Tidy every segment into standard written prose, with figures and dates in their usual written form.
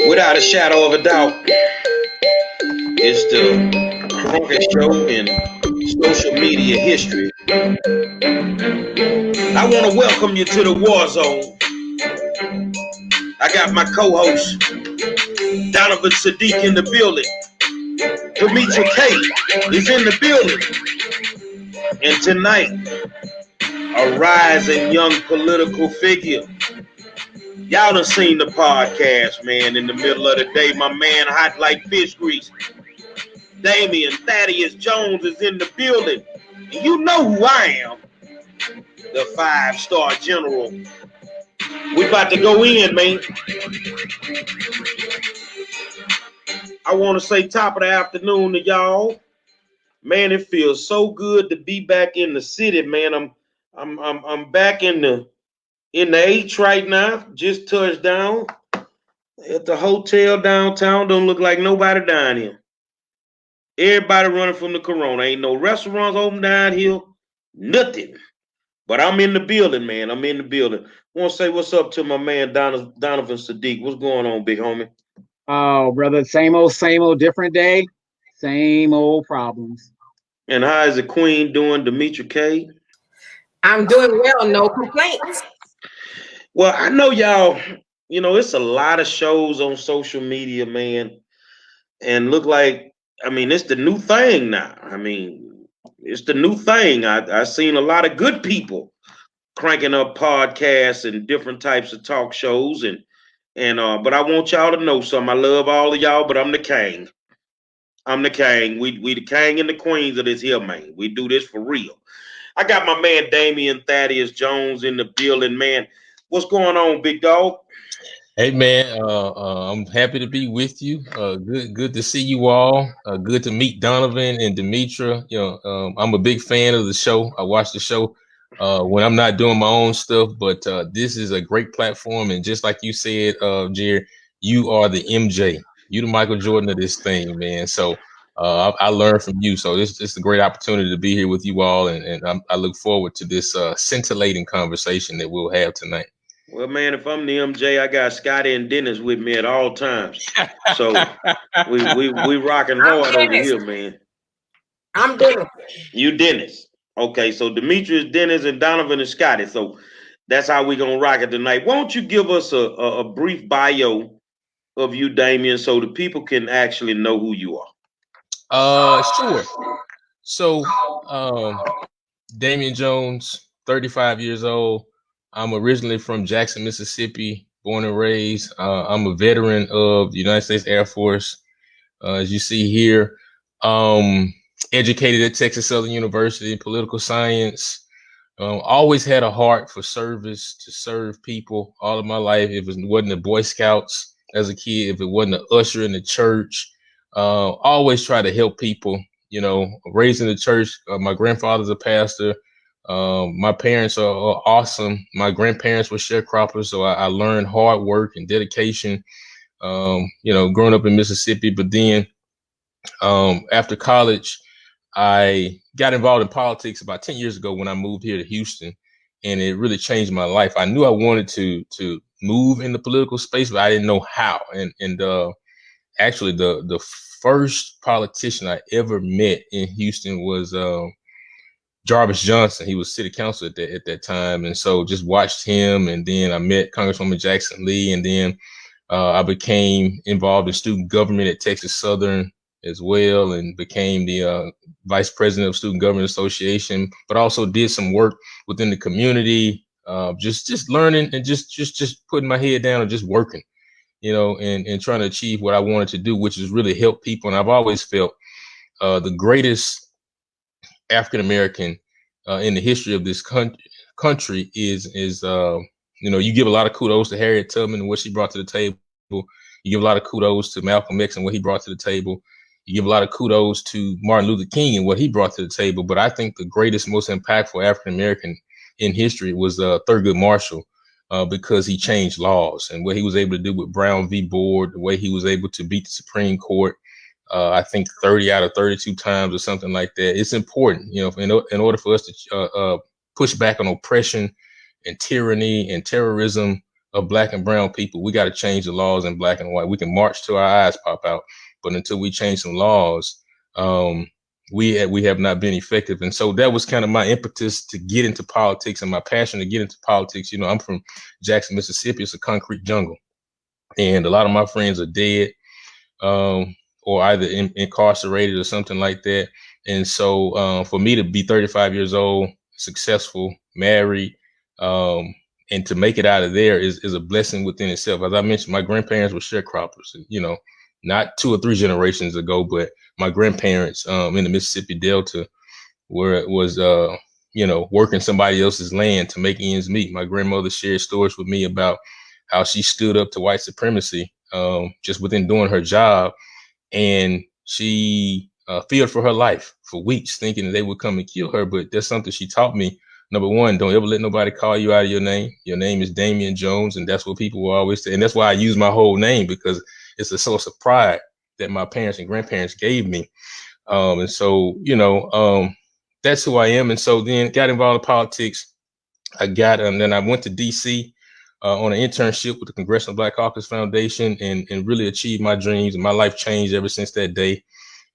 Without a shadow of a doubt, it's the drunkest show in social media history. I want to welcome you to the war zone. I got my co-host, Donovan Sadiq, in the building. Demetra Kaye is in the building. And tonight, a rising young political figure. Y'all done seen the podcast, man. In the middle of the day, my man hot like fish grease. Damian Thaddeus Jones is in the building. And you know who I am. The 5-star general. We about to go in, man. I want to say top of the afternoon to y'all. Man, it feels so good to be back in the city, man. I'm back in the H right now. Just touched down at the hotel downtown. Don't look like nobody down here. Everybody running from the corona. Ain't no restaurants open down here. Nothing. But I'm in the building, man. I'm in the building. Want to say what's up to my man Donovan Sadiq. What's going on, big homie? Oh, brother, same old, different day, same old problems. And how is the queen doing, Demetra Kaye? I'm doing well, no complaints. Well, I know y'all, it's a lot of shows on social media, man. And look like, it's the new thing now. It's the new thing. I seen a lot of good people cranking up podcasts and different types of talk shows. But I want y'all to know something. I love all of y'all, but I'm the king. I'm the king. We the king and the queens of this here, man. We do this for real. I got my man Damian Thaddeus Jones in the building, man. What's going on, big dog? Hey man, I'm happy to be with you. Good to see you all. Good to meet Donovan and Demetra. I'm a big fan of the show. I watch the show when I'm not doing my own stuff, but this is a great platform. And just like you said, Jerry, you are the MJ. You the Michael Jordan of this thing, man. So I learned from you. So it's a great opportunity to be here with you all, and I look forward to this scintillating conversation that we'll have tonight. Well, man, if I'm the MJ, I got Scotty and Dennis with me at all times. So we rocking hard over here, man. I'm Dennis. You Dennis. Okay, so Demetra is Dennis and Donovan is Scotty. So that's how we gonna rock it tonight. Won't you give us a brief bio of you, Damian, so the people can actually know who you are? Sure. So Damian Jones, 35 years old. I'm originally from Jackson, Mississippi, born and raised. I'm a veteran of the United States Air Force. As you see here, educated at Texas Southern University in political science. Always had a heart for service, to serve people all of my life. If it wasn't the Boy Scouts as a kid, if it wasn't an usher in the church, always try to help people, raised in the church. My grandfather's a pastor. My parents are awesome. My grandparents were sharecroppers, so I learned hard work and dedication, growing up in Mississippi. But then after college, I got involved in politics about 10 years ago when I moved here to Houston, and it really changed my life. I knew I wanted to move in the political space, but I didn't know how. And actually, the first politician I ever met in Houston was Jarvis Johnson. He was city council at that time. And so just watched him. And then I met Congresswoman Jackson Lee. And then I became involved in student government at Texas Southern as well, and became the vice president of Student Government Association, but also did some work within the community, just learning and just putting my head down and just working, and trying to achieve what I wanted to do, which is really help people. And I've always felt the greatest African-American in the history of this country is you give a lot of kudos to Harriet Tubman and what she brought to the table. You give a lot of kudos to Malcolm X and what he brought to the table. You give a lot of kudos to Martin Luther King and what he brought to the table. But I think the greatest, most impactful African-American in history was Thurgood Marshall, because he changed laws and what he was able to do with Brown v. Board, the way he was able to beat the Supreme Court, I think 30 out of 32 times or something like that. It's important, in order for us to push back on oppression and tyranny and terrorism, of black and brown people. We got to change the laws in black and white. We can march till our eyes pop out, but until we change some laws, we have not been effective. And so that was kind of my impetus to get into politics, and my passion to get into politics. You know, I'm from Jackson, Mississippi. It's a concrete jungle, and a lot of my friends are dead, or either incarcerated or something like that. And so for me to be 35 years old, successful, married, and to make it out of there is a blessing within itself. As I mentioned, my grandparents were sharecroppers, you know, not 2 or 3 generations ago, but my grandparents in the Mississippi Delta, where it was, you know, working somebody else's land to make ends meet. My grandmother shared stories with me about how she stood up to white supremacy just within doing her job. And she feared for her life for weeks, thinking that they would come and kill her. But that's something she taught me. Number one, don't ever let nobody call you out of your name. Your name is Damian Jones, and that's what people will always say. And that's why I use my whole name, because it's a source of pride that my parents and grandparents gave me. And so, you know, that's who I am. And so then got involved in politics. And then I went to DC on an internship with the Congressional Black Caucus Foundation, and really achieved my dreams. And my life changed ever since that day.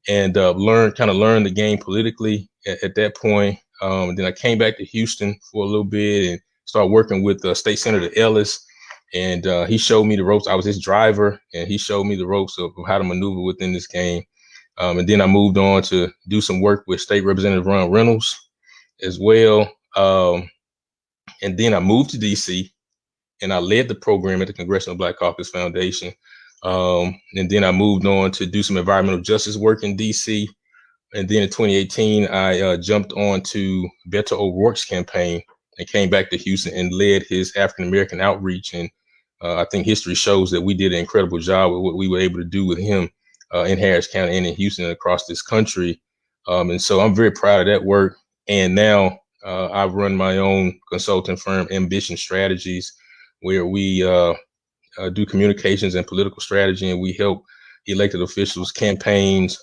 And learned the game politically at that point. And then I came back to Houston for a little bit and started working with State Senator Ellis. And he showed me the ropes. I was his driver, and he showed me the ropes of how to maneuver within this game. And then I moved on to do some work with State Representative Ron Reynolds as well. And then I moved to DC, and I led the program at the Congressional Black Caucus Foundation. And then I moved on to do some environmental justice work in DC. And then in 2018, I jumped on to Beto O'Rourke's campaign and came back to Houston and led his African-American outreach. And I think history shows that we did an incredible job with what we were able to do with him in Harris County and in Houston and across this country. And so I'm very proud of that work. And now I run my own consulting firm, Ambition Strategies, where we do communications and political strategy, and we help elected officials, campaigns,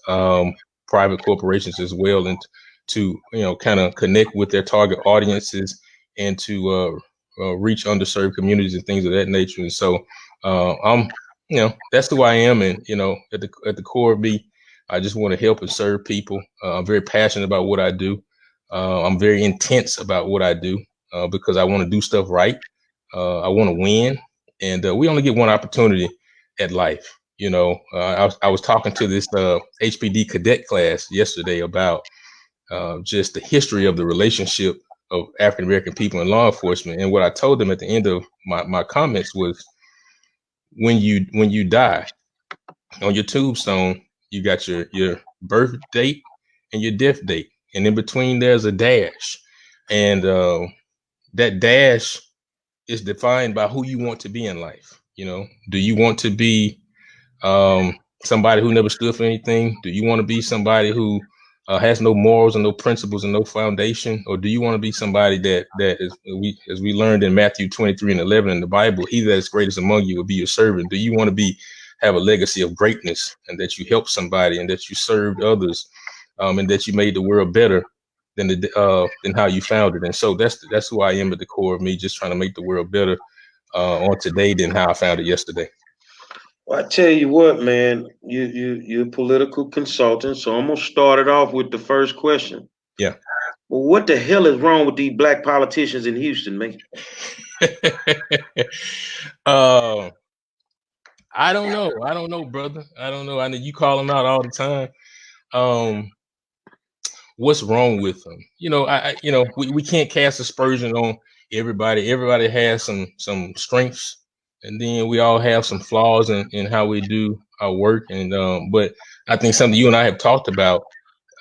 private corporations as well, and to, you know, kind of connect with their target audiences and to reach underserved communities and things of that nature. And so I'm, you know, that's who I am. And, you know, at the core of me, I just want to help and serve people. I'm very passionate about what I do. I'm very intense about what I do because I want to do stuff right. I want to win. And we only get one opportunity at life. You know, I was talking to this HPD cadet class yesterday about just the history of the relationship of African-American people in law enforcement. And what I told them at the end of my comments was, when you die, on your tombstone, you got your birth date and your death date. And in between, there's a dash. And that dash is defined by who you want to be in life. You know, do you want to be somebody who never stood for anything? Do you want to be somebody who has no morals and no principles and no foundation? Or do you want to be somebody that is, as we learned in Matthew 23:11 in the Bible, he that is greatest among you will be your servant? Do you want to have a legacy of greatness, and that you helped somebody, and that you served others, and that you made the world better than how you found it? And so that's who I am at the core of me, just trying to make the world better on today than how I found it yesterday. Well, I tell you what, man, you're a political consultant, so I'm gonna start it off with the first question. Yeah. Well, what the hell is wrong with these black politicians in Houston, man? I don't know, brother. I don't know. I know you call them out all the time. What's wrong with them? You know, we can't cast aspersion on everybody. Everybody has some strengths, and then we all have some flaws in how we do our work. And but I think something you and I have talked about.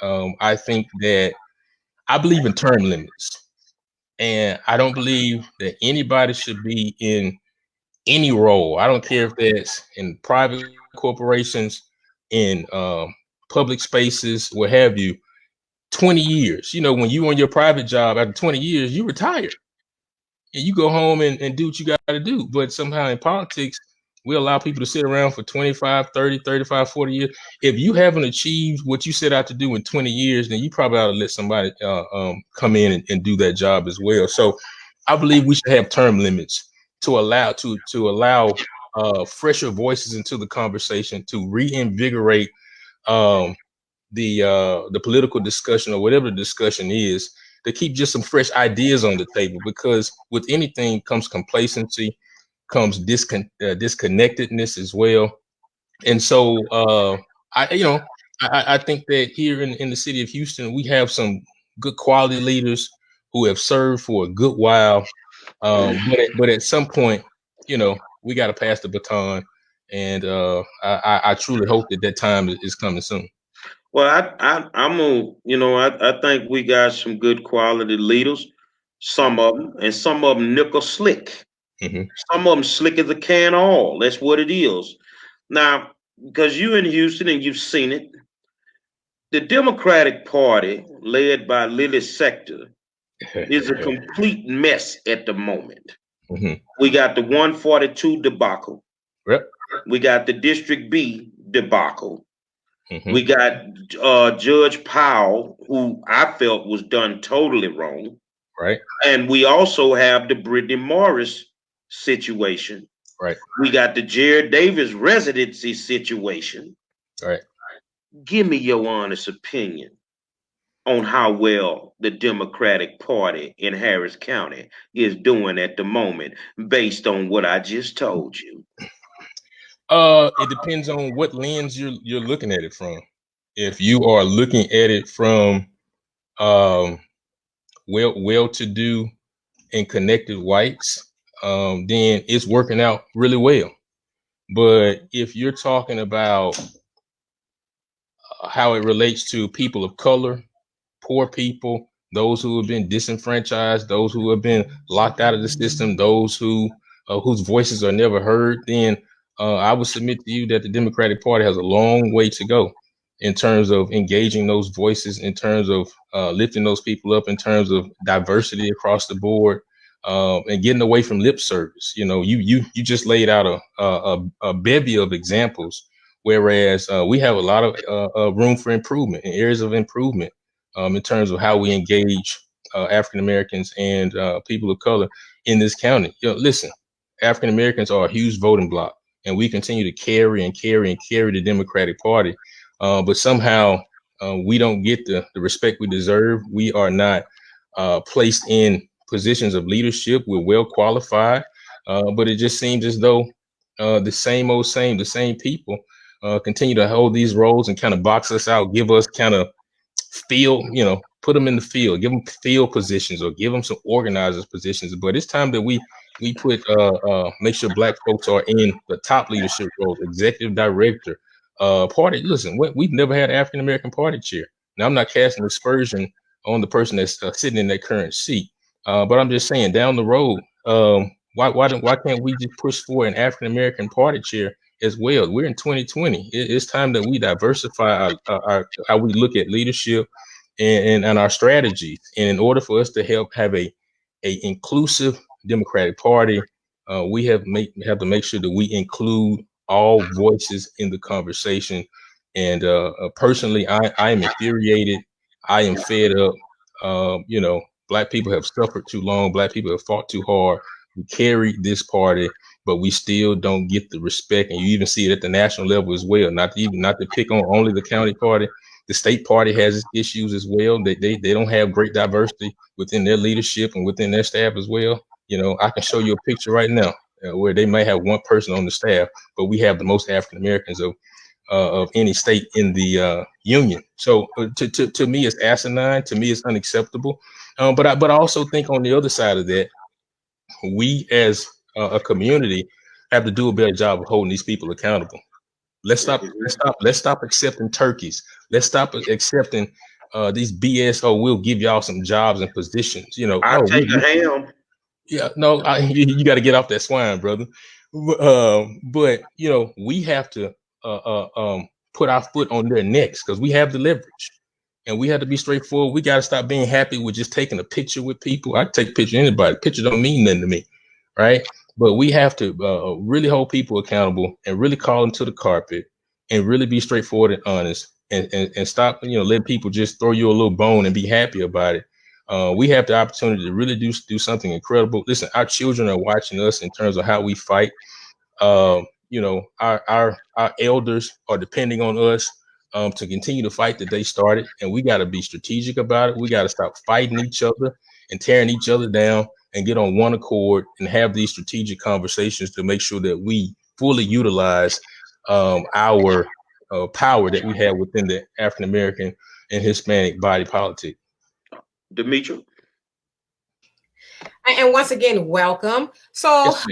I think that I believe in term limits, and I don't believe that anybody should be in any role. I don't care if that's in private corporations, in public spaces, what have you. 20 years. You know, when you on your private job, after 20 years, you retire and you go home and do what you got to do. But somehow in politics, we allow people to sit around for 25, 30, 35, 40 years. If you haven't achieved what you set out to do in 20 years, then you probably ought to let somebody come in and do that job as well. So I believe we should have term limits to allow fresher voices into the conversation, to reinvigorate the political discussion or whatever the discussion is, to keep just some fresh ideas on the table. Because with anything comes complacency, comes disconnectedness as well. And so I think that here in the city of Houston, we have some good quality leaders who have served for a good while. But at some point, we got to pass the baton, and I truly hope that time is coming soon. Well, I'm gonna, I think we got some good quality leaders. Some of them, and some of them nickel slick. Mm-hmm. Some of them slick as a can of oil. That's what it is. Now, because you in Houston and you've seen it, the Democratic Party, led by Lily Sector, is a complete mess at the moment. Mm-hmm. We got the 142 debacle. Yep. We got the District B debacle. Mm-hmm. We got Judge Powell, who I felt was done totally wrong. Right. And we also have the Brittany Morris situation. Right. We got the Jared Davis residency situation. Right. Give me your honest opinion on how well the Democratic Party in Harris County is doing at the moment, based on what I just told you. It depends on what lens you're looking at it from. If you are looking at it from well-to-do and connected whites, then it's working out really well. But if you're talking about how it relates to people of color, poor people, those who have been disenfranchised, those who have been locked out of the system, those whose voices are never heard, then I would submit to you that the Democratic Party has a long way to go in terms of engaging those voices, in terms of lifting those people up, in terms of diversity across the board, and getting away from lip service. You just laid out a bevy of examples, whereas we have a lot of room for improvement and areas of improvement in terms of how we engage African Americans and people of color in this county. Listen, African Americans are a huge voting bloc, and we continue to carry the Democratic Party. But somehow we don't get the respect we deserve. We are not placed in positions of leadership. We're well qualified, but it just seems as though the same people continue to hold these roles and kind of box us out, give us kind of put them in the field, give them field positions or give them some organizers positions. But it's time that we put make sure Black folks are in the top leadership roles, executive director, party. Listen, we've never had an African American party chair. Now, I'm not casting aspersion on the person that's sitting in that current seat, but I'm just saying down the road, why can't we just push for an African American party chair as well? We're in 2020. It's time that we diversify our how we look at leadership and our strategies. And in order for us to help have a inclusive Democratic Party, we have to make sure that we include all voices in the conversation. And personally, I am infuriated. I am fed up. Black people have suffered too long. Black people have fought too hard. We carry this party, but we still don't get the respect. And you even see it at the national level as well. Not to pick on only the county party. The state party has its issues as well. They don't have great diversity within their leadership and within their staff as well. I can show you a picture right now where they may have one person on the staff, but we have the most African Americans of any state in the union. So to me, it's asinine. To me, it's unacceptable. But I also think on the other side of that, we as a community have to do a better job of holding these people accountable. Let's stop accepting turkeys. Let's stop accepting these BS. Oh, we'll give y'all some jobs and positions. I'll take a ham. Yeah, no, you got to get off that swine, brother. But we have to put our foot on their necks because we have the leverage, and we have to be straightforward. We got to stop being happy with just taking a picture with people. I take a picture of anybody. Picture don't mean nothing to me, right? But we have to really hold people accountable and really call them to the carpet and really be straightforward and honest and stop, letting people just throw you a little bone and be happy about it. We have the opportunity to really do something incredible. Listen, our children are watching us in terms of how we fight. Our elders are depending on us to continue to fight that they started, and we got to be strategic about it. We got to stop fighting each other and tearing each other down and get on one accord and have these strategic conversations to make sure that we fully utilize our power that we have within the African American and Hispanic body politic. Demetra. And once again, welcome. So Yes,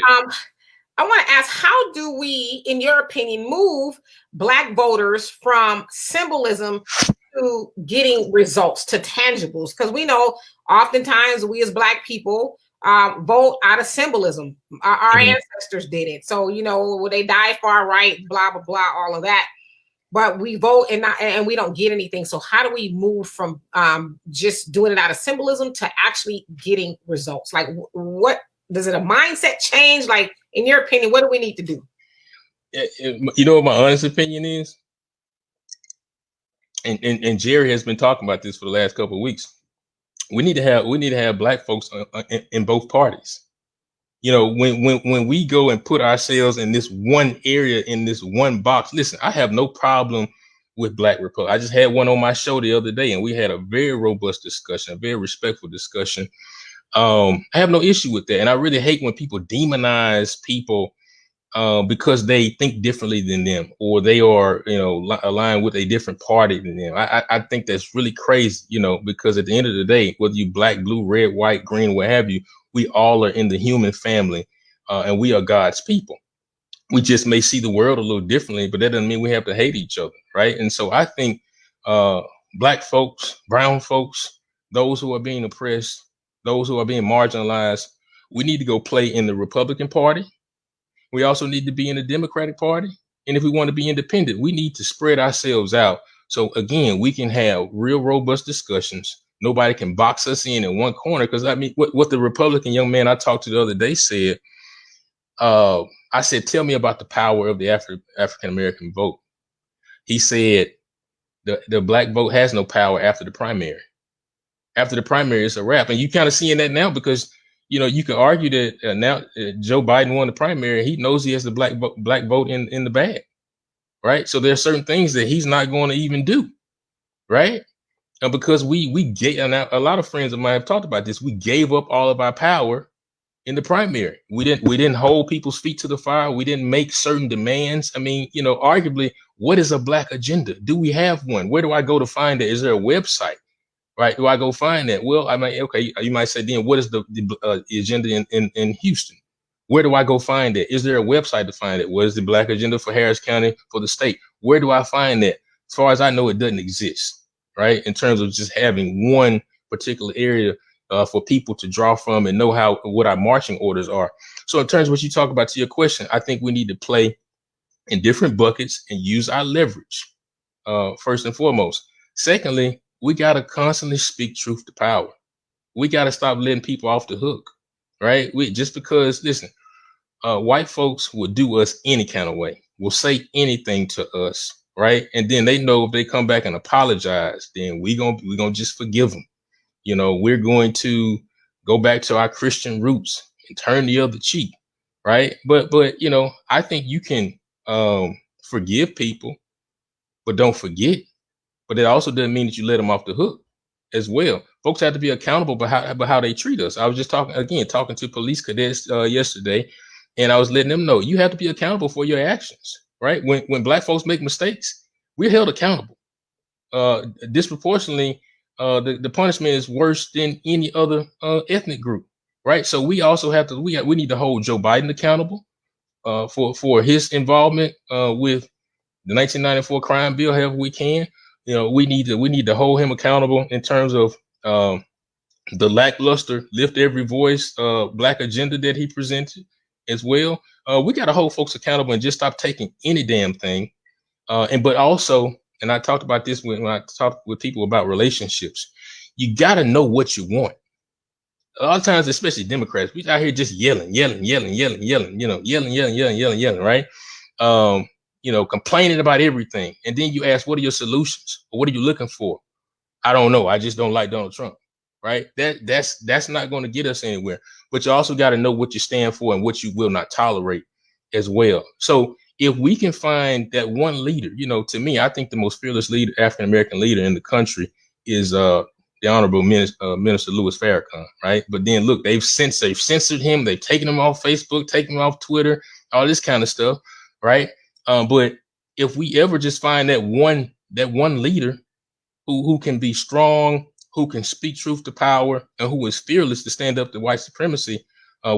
I want to ask, how do we, in your opinion, move Black voters from symbolism to getting results, to tangibles? Because we know oftentimes we as Black people vote out of symbolism. Our ancestors did it. So, they died for our right, blah, blah, blah, all of that. But we vote and we don't get anything. So how do we move from just doing it out of symbolism to actually getting results? Like, what does it a mindset change? Like, in your opinion, what do we need to do? You know what my honest opinion is? And Jerry has been talking about this for the last couple of weeks. We need to have Black folks in both parties. When we go and put ourselves in this one area, in this one box, listen, I have no problem with Black Republic. I just had one on my show the other day, and we had a very robust discussion, a very respectful discussion. I have no issue with that. And I really hate when people demonize people because they think differently than them, or they are, aligned with a different party than them. I think that's really crazy, because at the end of the day, whether you Black, blue, red, white, green, what have you, we all are in the human family, and we are God's people. We just may see the world a little differently, but that doesn't mean we have to hate each other, right? And so I think Black folks, brown folks, those who are being oppressed, those who are being marginalized, we need to go play in the Republican Party. We also need to be in the Democratic Party. And if we want to be independent, we need to spread ourselves out. So again, we can have real robust discussions. Nobody can box us in one corner. Because I mean, what the Republican young man I talked to the other day said, I said, tell me about the power of the African American vote. He said, the Black vote has no power after the primary. After the primary, it's a wrap. And you kind of seeing that now because, you can argue that now Joe Biden won the primary. He knows he has the black vote in the bag, right? So there are certain things that he's not going to even do, right? And because we gave, and a lot of friends of mine have talked about this, we gave up all of our power in the primary. We didn't hold people's feet to the fire. We didn't make certain demands. I mean, arguably, what is a Black agenda? Do we have one? Where do I go to find it? Is there a website? Right? Do I go find that? Well, I mean, okay, you might say, then what is the agenda in Houston? Where do I go find that? Is there a website to find it? What is the Black agenda for Harris County, for the state? Where do I find that? As far as I know, it doesn't exist, right? In terms of just having one particular area for people to draw from and know what our marching orders are. So in terms of what you talk about to your question, I think we need to play in different buckets and use our leverage, first and foremost. Secondly, we got to constantly speak truth to power. We got to stop letting people off the hook, right? Just because, listen, white folks will do us any kind of way, will say anything to us, right? And then they know if they come back and apologize, then we're gonna just forgive them. We're going to go back to our Christian roots and turn the other cheek, right? But I think you can forgive people, but don't forget. But it also doesn't mean that you let them off the hook as well. Folks have to be accountable by how they treat us. I was just talking to police cadets yesterday, and I was letting them know you have to be accountable for your actions, right? When Black folks make mistakes, we're held accountable. Disproportionately, the punishment is worse than any other ethnic group, right? So we also have to we need to hold Joe Biden accountable for his involvement with the 1994 crime bill, however we can. We need to hold him accountable in terms of the lackluster, lift every voice, Black agenda that he presented as well. We got to hold folks accountable and just stop taking any damn thing. But also, and I talked about this when I talked with people about relationships, you got to know what you want. A lot of times, especially Democrats, we out here just yelling, right? Complaining about everything. And then you ask, what are your solutions? Or what are you looking for? I don't know. I just don't like Donald Trump, right? That's not going to get us anywhere. But you also got to know what you stand for and what you will not tolerate as well. So if we can find that one leader, to me, I think the most fearless leader, African American leader in the country is the Honorable Minister Louis Farrakhan, right? But then look, they've censored him, they've taken him off Facebook, taken him off Twitter, all this kind of stuff, right? But if we ever just find that one leader who can be strong, who can speak truth to power, and who is fearless to stand up to white supremacy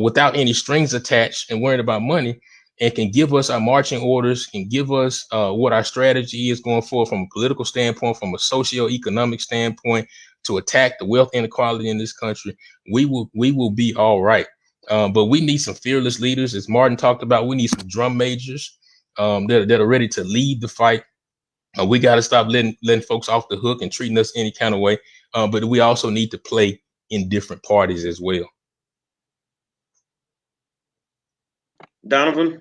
without any strings attached and worried about money, and can give us our marching orders, can give us what our strategy is going forward from a political standpoint, from a socio-economic standpoint, to attack the wealth inequality in this country, we will be all right. But we need some fearless leaders, as Martin talked about. We need some drum majors that are ready to lead the fight. We got to stop letting folks off the hook and treating us any kind of way. But we also need to play in different parties as well. Donovan?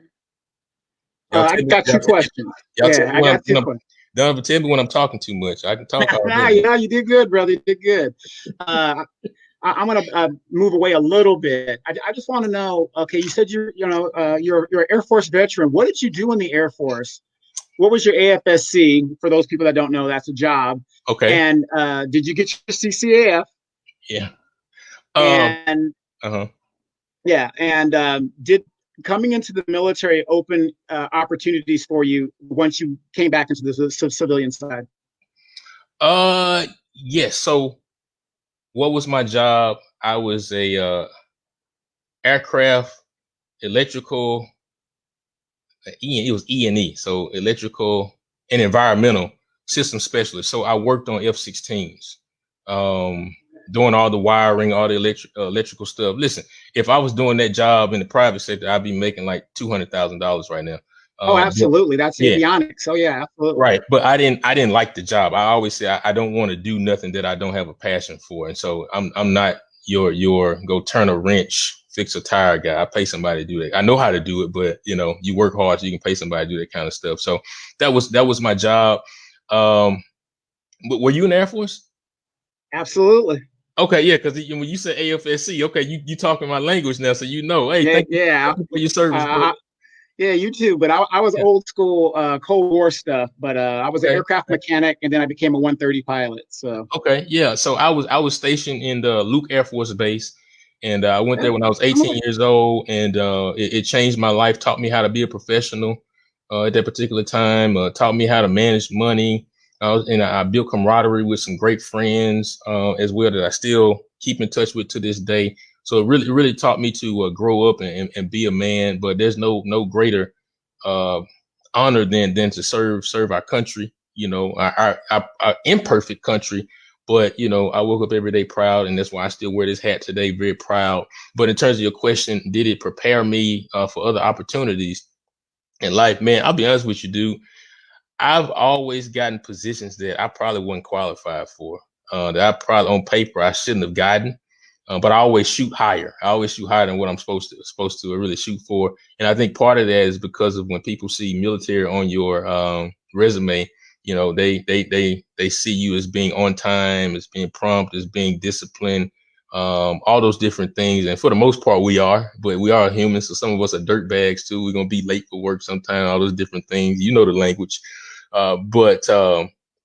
I got two questions. Yeah, I got two questions. Donovan, tell me when I'm talking too much. I can talk all day. Yeah, you did good, brother. You did good. I'm going to move away a little bit. I just want to know, okay, you said you're an Air Force veteran. What did you do in the Air Force? What was your AFSC? For those people that don't know, that's a job. Okay. And did you get your CCAF? Yeah. Yeah. And did coming into the military open opportunities for you once you came back into the civilian side? Yes. So what was my job? I was a aircraft electrical, it was E&E, so electrical and environmental system specialist. So I worked on F-16s, doing all the wiring, all the electrical stuff. Listen, if I was doing that job in the private sector, I'd be making like $200,000 right now. Oh, absolutely. That's avionics. Oh, yeah, absolutely. Right. But I didn't like the job. I always say I don't want to do nothing that I don't have a passion for. And so I'm not your go turn a wrench, fix a tire guy. I pay somebody to do that. I know how to do it, but you work hard so you can pay somebody to do that kind of stuff. So that was my job. But were you in the Air Force? Absolutely. Okay, yeah, because when you said AFSC, okay, you talking my language now, so hey, thank you for your service. Yeah, you too. But I was old school Cold War stuff. But I was an aircraft mechanic, and then I became a 130 pilot. So okay, yeah. So I was stationed in the Luke Air Force Base, and I went there when I was 18 years old, and it changed my life. Taught me how to be a professional at that particular time. Taught me how to manage money. I built camaraderie with some great friends as well that I still keep in touch with to this day. So it really taught me to grow up and be a man. But there's no greater honor than to serve our country. Our imperfect country. But I woke up every day proud, and that's why I still wear this hat today, very proud. But in terms of your question, did it prepare me for other opportunities in life? Man, I'll be honest with you, dude. I've always gotten positions that I probably wasn't qualified for. That I probably on paper I shouldn't have gotten. But I always shoot higher. I always shoot higher than what I'm supposed to really shoot for. And I think part of that is because of when people see military on your resume, they see you as being on time, as being prompt, as being disciplined, all those different things. And for the most part, we are, but we are humans. So some of us are dirt bags too. We're going to be late for work sometime, all those different things. You know the language.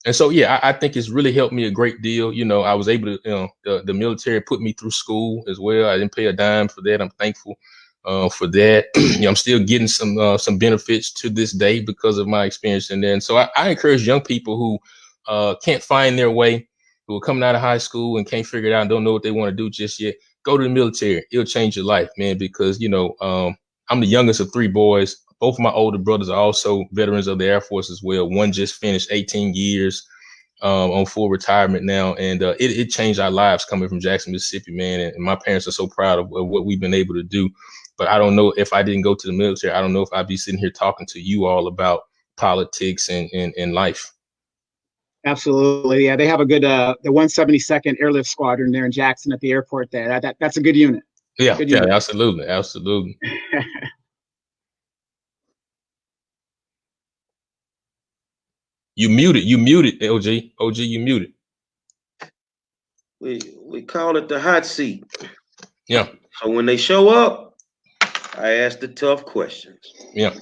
And so, yeah, I think it's really helped me a great deal. I was able to, the military put me through school as well. I didn't pay a dime for that. I'm thankful for that. I'm still getting some benefits to this day because of my experience in there. And so I encourage young people who can't find their way, who are coming out of high school and can't figure it out and don't know what they want to do just yet. Go to the military. It'll change your life, man, because, I'm the youngest of three boys. Both of my older brothers are also veterans of the Air Force as well. One just finished 18 years on full retirement now. And it changed our lives coming from Jackson, Mississippi, man. And my parents are so proud of what we've been able to do. But I don't know if I didn't go to the military. I don't know if I'd be sitting here talking to you all about politics and life. Absolutely. Yeah, they have a good the 172nd Airlift Squadron there in Jackson at the airport there. That's a good unit. Yeah, absolutely. Absolutely. You muted, OG, you muted. we call it the hot seat. Yeah. So when they show up, I ask the tough questions. Yeah.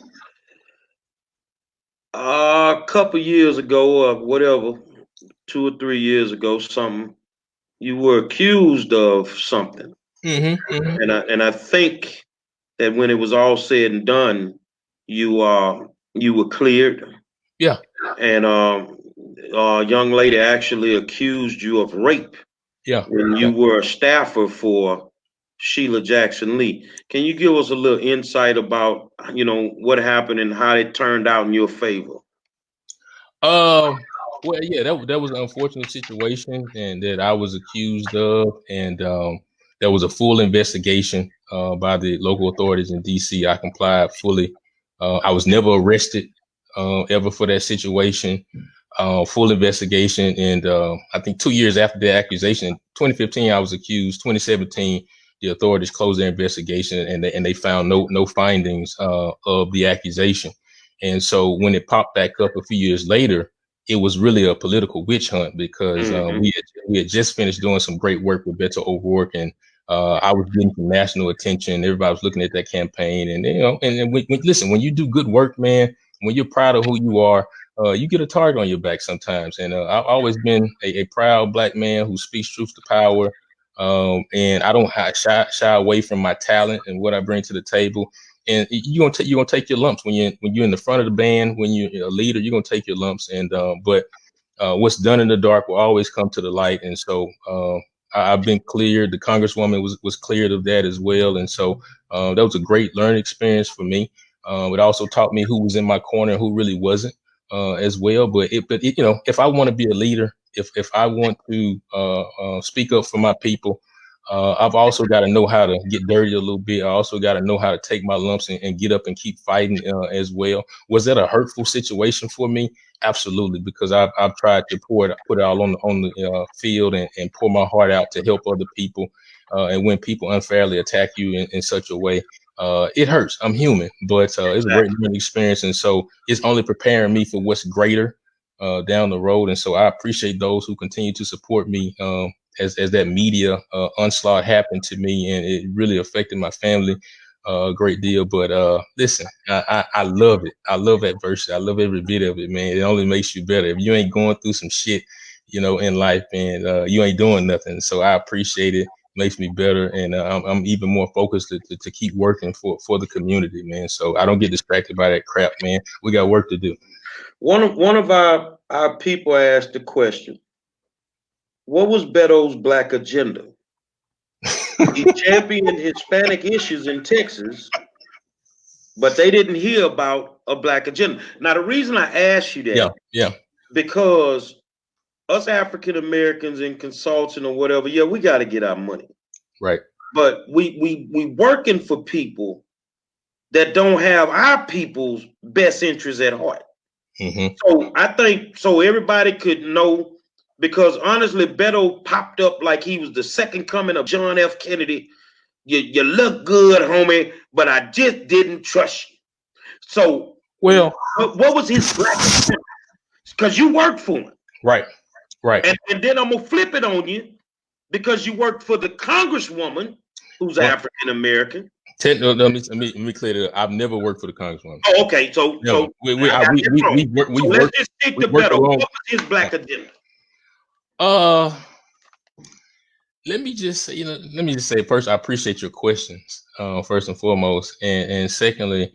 A couple years ago, or whatever, 2 or 3 years ago, something, you were accused of something, and I think that when it was all said and done, you were cleared. Yeah. And a young lady actually accused you of rape. Yeah. When you were a staffer for Sheila Jackson Lee. Can you give us a little insight about, what happened and how it turned out in your favor? Well, yeah, that was an unfortunate situation, and that I was accused of, and there was a full investigation by the local authorities in DC. I complied fully. I was never arrested ever for that situation. Full investigation, and I think 2 years after the accusation, in 2015, I was accused. 2017, the authorities closed their investigation, and they found no findings of the accusation. And so when it popped back up a few years later, it was really a political witch hunt, because we had just finished doing some great work with Beto O'Rourke, and I was getting some national attention. Everybody was looking at that campaign, and listen, when you do good work, man, when you're proud of who you are, you get a target on your back sometimes. And I've always been a proud Black man who speaks truth to power. And I don't shy away from my talent and what I bring to the table. And you're gonna take your lumps when you're in the front of the band. When you're a leader, you're gonna take your lumps. And but what's done in the dark will always come to the light. And so I've been cleared. The Congresswoman was cleared of that as well. And so that was a great learning experience for me. It also taught me who was in my corner and who really wasn't as well. But if I want to be a leader, if I want to speak up for my people, I've also got to know how to get dirty a little bit. I also got to know how to take my lumps and get up and keep fighting as well. Was that a hurtful situation for me? Absolutely, because I've tried to put it all on the field and pour my heart out to help other people. And when people unfairly attack you in such a way, it hurts. I'm human, but it's a great learning experience, and so it's only preparing me for what's greater down the road. And so I appreciate those who continue to support me as that media onslaught happened to me, and it really affected my family a great deal. But listen, I love it. I love adversity. I love every bit of it, man. It only makes you better. If you ain't going through some shit, in life, and you ain't doing nothing. So I appreciate it. Makes me better, and I'm even more focused to keep working for the community, man. So I don't get distracted by that crap, man. We got work to do. One of our people asked the question, what was Beto's Black agenda? He championed Hispanic issues in Texas, but they didn't hear about a Black agenda. Now, the reason I asked you that, because us African Americans in consulting or whatever, we got to get our money, right? But we working for people that don't have our people's best interests at heart. So I think so everybody could know, because honestly, Beto popped up like he was the second coming of John F. Kennedy. You look good, homie, but I just didn't trust you. So, what was his Black agenda? Because you worked for him, right? And then I'm gonna flip it on you, because you worked for the Congresswoman who's African American. Let me clear that. I've never worked for the Congresswoman. Oh, okay. So let's just stick to Beto. What was his Black agenda? Let me just say first, I appreciate your questions, first and foremost, and secondly,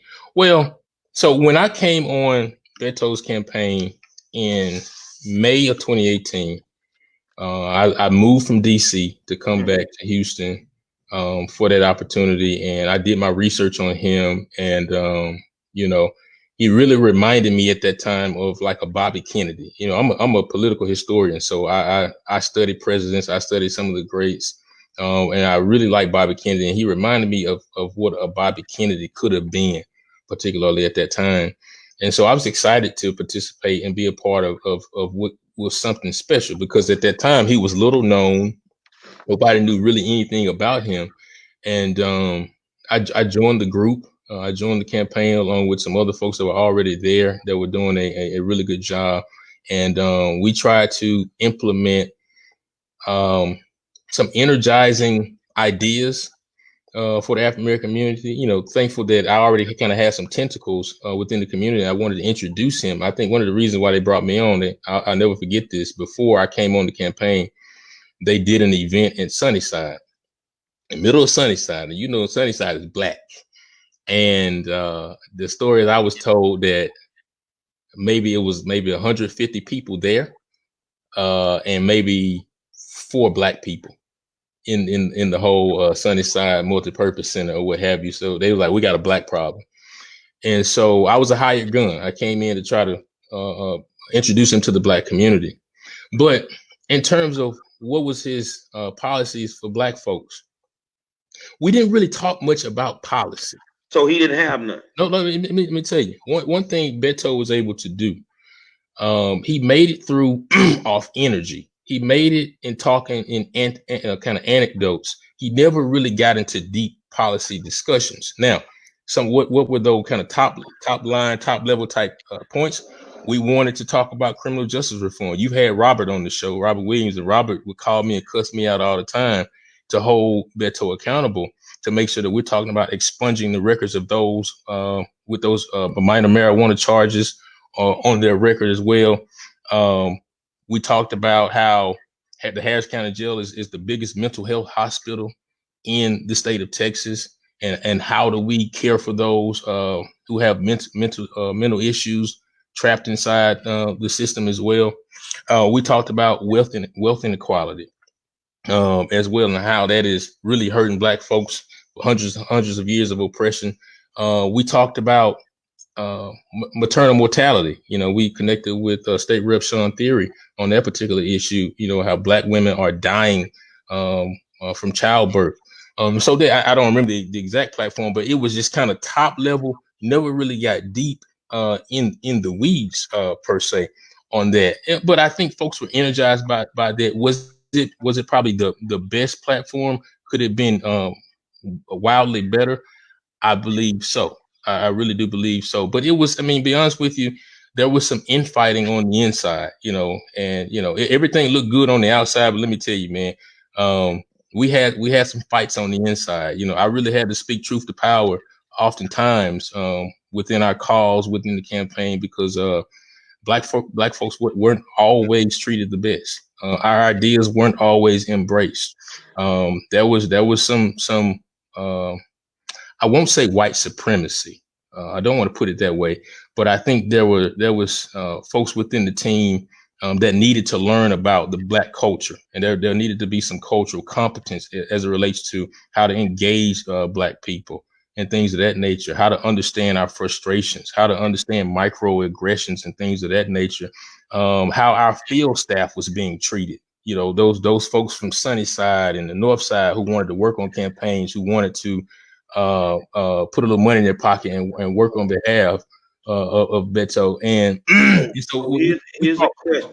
so when I came on Beto's campaign in May of 2018, I moved from DC to come back to Houston for that opportunity, and I did my research on him, and he really reminded me at that time of like a Bobby Kennedy. I'm a political historian, so I studied presidents, I studied some of the greats, and I really like Bobby Kennedy, and he reminded me of what a Bobby Kennedy could have been, particularly at that time. And so I was excited to participate and be a part of what was something special, because at that time he was little known. Nobody knew really anything about him. And I joined the group. I joined the campaign along with some other folks that were already there that were doing a really good job. And we tried to implement some energizing ideas for the African American community. You know, thankful that I already kind of had some tentacles within the community. I wanted to introduce him. I think one of the reasons why they brought me on, I'll never forget this. Before I came on the campaign, they did an event in Sunnyside, in the middle of Sunnyside, and you know, Sunnyside is black. And the story that I was told that maybe it was 150 people there, and maybe 4 black people in the whole Sunnyside multi-purpose center or what have you. So they were like, we got a black problem. And so I was a hired gun. I came in to try to introduce him to the black community. But in terms of what was his policies for black folks, we didn't really talk much about policy. So he didn't have none. No, let me tell you. One thing Beto was able to do, he made it through off energy. He made it in talking in kind of anecdotes. He never really got into deep policy discussions. Now, what were those kind of top level type points? We wanted to talk about criminal justice reform. You've had Robert on the show, Robert Williams, and Robert would call me and cuss me out all the time to hold Beto accountable, to make sure that we're talking about expunging the records of those with those minor marijuana charges on their record as well. We talked about how the Harris County Jail is the biggest mental health hospital in the state of Texas, and how do we care for those who have mental issues trapped inside the system as well. We talked about wealth inequality as well, and how that is really hurting black folks, hundreds of years of oppression. We talked about maternal mortality. You know, we connected with State Rep Sean Theory on that particular issue. You know, how black women are dying from childbirth. So I don't remember the exact platform, but it was just kind of top level. Never really got deep in the weeds per se on that. But I think folks were energized by that. Was it probably the best platform? Could it have been wildly better? I believe so. I really do believe so. But it was, I mean, be honest with you, there was some infighting on the inside, you know, and, you know, everything looked good on the outside. But let me tell you, man, we had some fights on the inside. You know, I really had to speak truth to power oftentimes within our calls, within the campaign, because black folks weren't always treated the best. Our ideas weren't always embraced. There was some I won't say white supremacy. I don't want to put it that way, but I think there was folks within the team that needed to learn about the black culture, and there needed to be some cultural competence as it relates to how to engage black people and things of that nature, how to understand our frustrations, how to understand microaggressions and things of that nature, how our field staff was being treated. You know, those folks from Sunnyside and the North Side who wanted to work on campaigns, who wanted to put a little money in their pocket and work on behalf of Beto. And so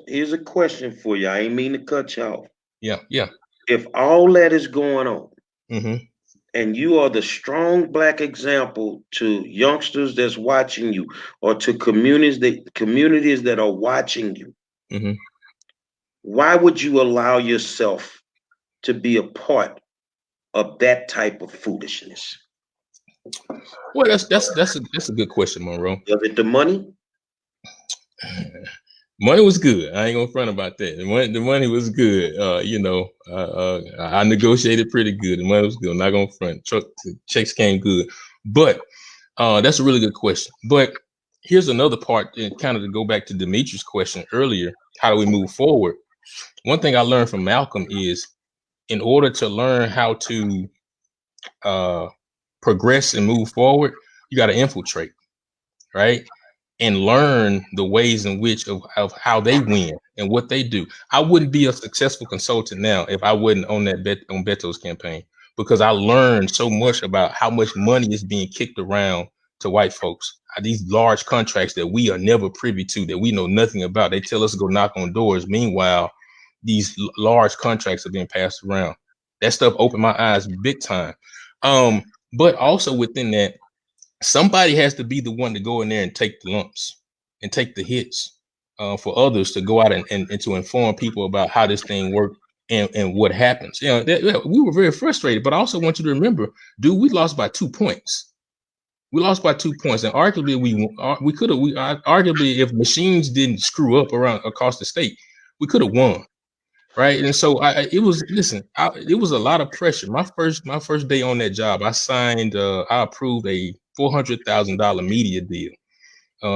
here's a question for you. I ain't mean to cut you off. Yeah. If all that is going on, mm-hmm. and you are the strong black example to youngsters that's watching you, or to communities that are watching you, mm-hmm. why would you allow yourself to be a part of that type of foolishness? Well, that's a good question, Monroe. Was it the money? Money was good. I ain't gonna front about that. The money was good. You know, I negotiated pretty good. The money was good. I'm not gonna front. Checks came good. But that's a really good question. But here's another part, and kind of to go back to Demetra's question earlier. How do we move forward? One thing I learned from Malcolm is, in order to learn how to progress and move forward, you got to infiltrate, right? And learn the ways in which of how they win and what they do. I wouldn't be a successful consultant now if I wasn't on Beto's campaign, because I learned so much about how much money is being kicked around to white folks. These large contracts that we are never privy to, that we know nothing about. They tell us to go knock on doors. Meanwhile, these large contracts are being passed around. That stuff opened my eyes big time. But also within that, somebody has to be the one to go in there and take the lumps and take the hits for others to go out and to inform people about how this thing works and what happens. We were very frustrated, but I also want you to remember, dude, we lost by 2 points. We lost by 2 points, and arguably we could have. Arguably, if machines didn't screw up around across the state, we could have won, right? And so it was a lot of pressure. My first day on that job, I approved a $400,000 media deal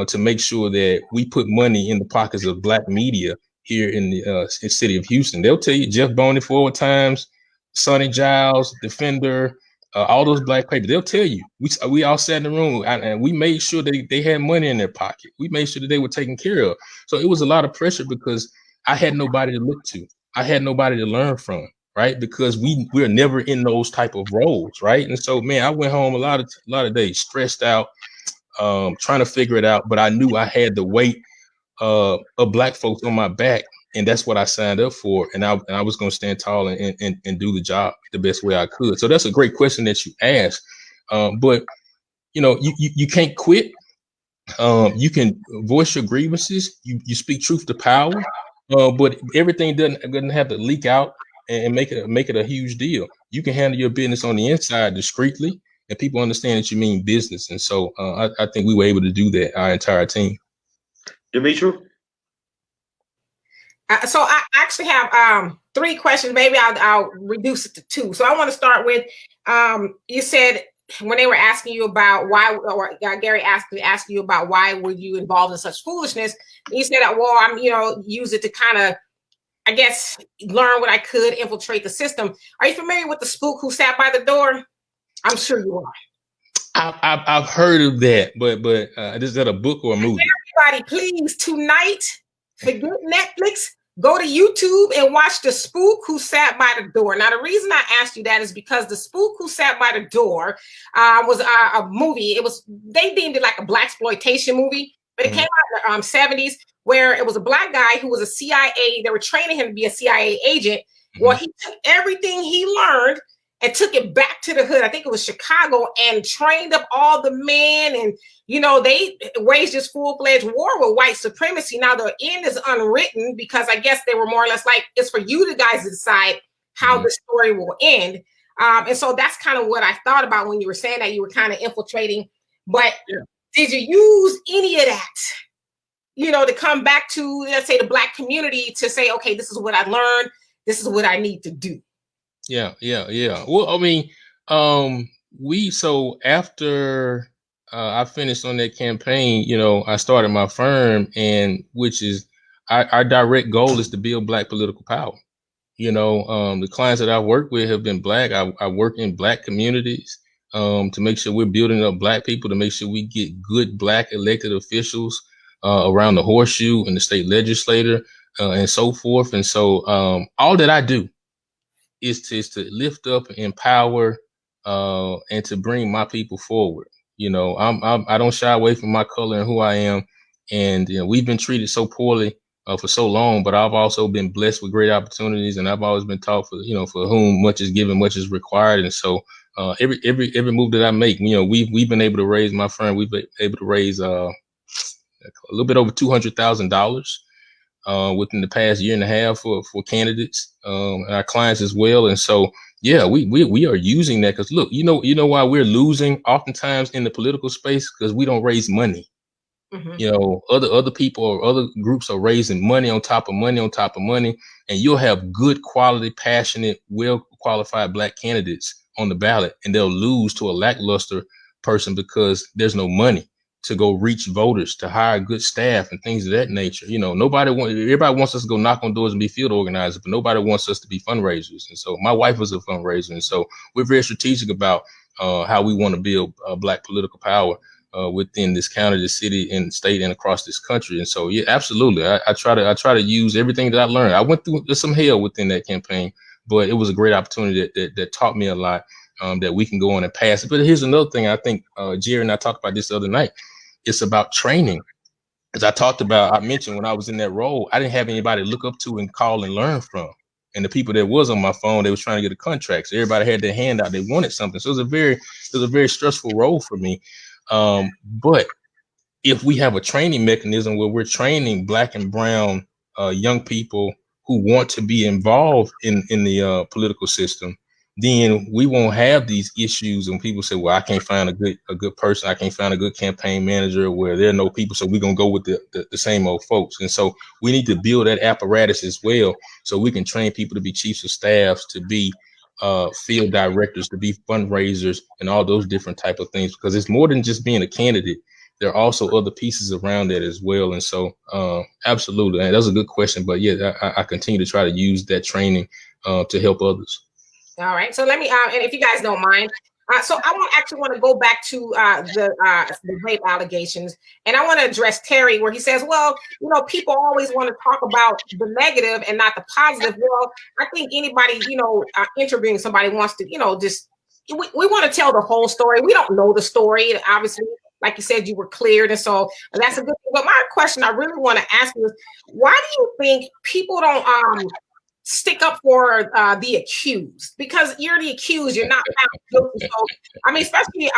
to make sure that we put money in the pockets of Black media here in the city of Houston. They'll tell you Jeff Boney, Forward Times, Sonny Giles, Defender, all those Black papers. They'll tell you. We all sat in the room and we made sure they had money in their pocket. We made sure that they were taken care of. So it was a lot of pressure because I had nobody to look to. I had nobody to learn from, right? Because we're never in those type of roles, right? And so, man, I went home a lot of days stressed out, trying to figure it out. But I knew I had the weight of Black folks on my back, and that's what I signed up for. And I was going to stand tall and do the job the best way I could. So that's a great question that you asked. But you can't quit. You can voice your grievances. You speak truth to power. But everything doesn't have to leak out and make it a huge deal. You can handle your business on the inside discreetly, and people understand that you mean business. And so I think we were able to do that, our entire team. Demetra? So I actually have 3 questions. Maybe I'll reduce it to 2. So I want to start with you said when they were asking you about why, or Gary asked you about why were you involved in such foolishness, and you said that, well, I'm use it to kind of, I guess, learn what I could, infiltrate the system. Are you familiar with the spook who sat by the door? I'm sure you are. I've heard of that, but is that a book or a movie? Everybody, please, tonight, forget Netflix. Go to YouTube and watch The Spook Who Sat by the Door. Now, the reason I asked you that is because The Spook Who Sat by the Door was a movie. They deemed it like a blaxploitation movie, but it came out in the 70s, where it was a Black guy who was a CIA. They were training him to be a CIA agent. Well, he took everything he learned and took it back to the hood. I think it was Chicago, and trained up all the men. And, they waged this full-fledged war with white supremacy. Now, the end is unwritten because I guess they were more or less like, it's for you guys to decide how the story will end. And so that's kind of what I thought about when you were saying that you were kind of infiltrating. But did you use any of that, to come back to, let's say, the Black community to say, okay, this is what I learned. This is what I need to do. Yeah. Well, I mean, so after I finished on that campaign, I started my firm, and which is our direct goal is to build Black political power. The clients that I work with have been Black. I work in Black communities to make sure we're building up Black people, to make sure we get good Black elected officials around the horseshoe and the state legislature and so forth. And so all that I do is to lift up, empower, and to bring my people forward. I don't shy away from my color and who I am. And we've been treated so poorly for so long, but I've also been blessed with great opportunities, and I've always been taught for whom much is given, much is required. And so every move that I make, we've been able to raise my firm. We've been able to raise a little bit over $200,000 within the past year and a half for candidates and our clients as well. And so, yeah, we are using that because look, you know why we're losing oftentimes in the political space? Because we don't raise money. Other people or other groups are raising money on top of money on top of money, and you'll have good quality, passionate, well qualified Black candidates on the ballot, and they'll lose to a lackluster person because there's no money to go reach voters, to hire good staff and things of that nature. Everybody wants us to go knock on doors and be field organizers, but nobody wants us to be fundraisers. And so my wife was a fundraiser. And so we're very strategic about how we want to build Black political power within this county, this city, and state, and across this country. And so, yeah, absolutely. I try to use everything that I learned. I went through some hell within that campaign, but it was a great opportunity that taught me a lot that we can go on and pass. But here's another thing. I think Jerry and I talked about this the other night. It's about training. As I mentioned when I was in that role, I didn't have anybody to look up to and call and learn from. And the people that was on my phone, they was trying to get a contract. So everybody had their hand out. They wanted something. So it was a very stressful role for me. But if we have a training mechanism where we're training Black and brown young people who want to be involved in the political system, then we won't have these issues when people say, well, I can't find a good person, I can't find a good campaign manager, where there are no people, so we're gonna go with the same old folks. And so we need to build that apparatus as well, so we can train people to be chiefs of staffs, to be field directors, to be fundraisers, and all those different type of things, because it's more than just being a candidate. There are also other pieces around that as well. And so absolutely, and that's a good question. But yeah, I continue to try to use that training to help others. All right. So let me, and if you guys don't mind, so I want to go back to the rape allegations, and I want to address Terry, where he says, well, you know, people always want to talk about the negative and not the positive. Well, I think anybody, you know, interviewing somebody wants to, you know, just, we want to tell the whole story. We don't know the story, obviously. Like you said, you were cleared, and so that's a good thing. But my question I really want to ask you is, why do you think people don't stick up for the accused? Because you're the accused, you're not found guilty. So, I mean, especially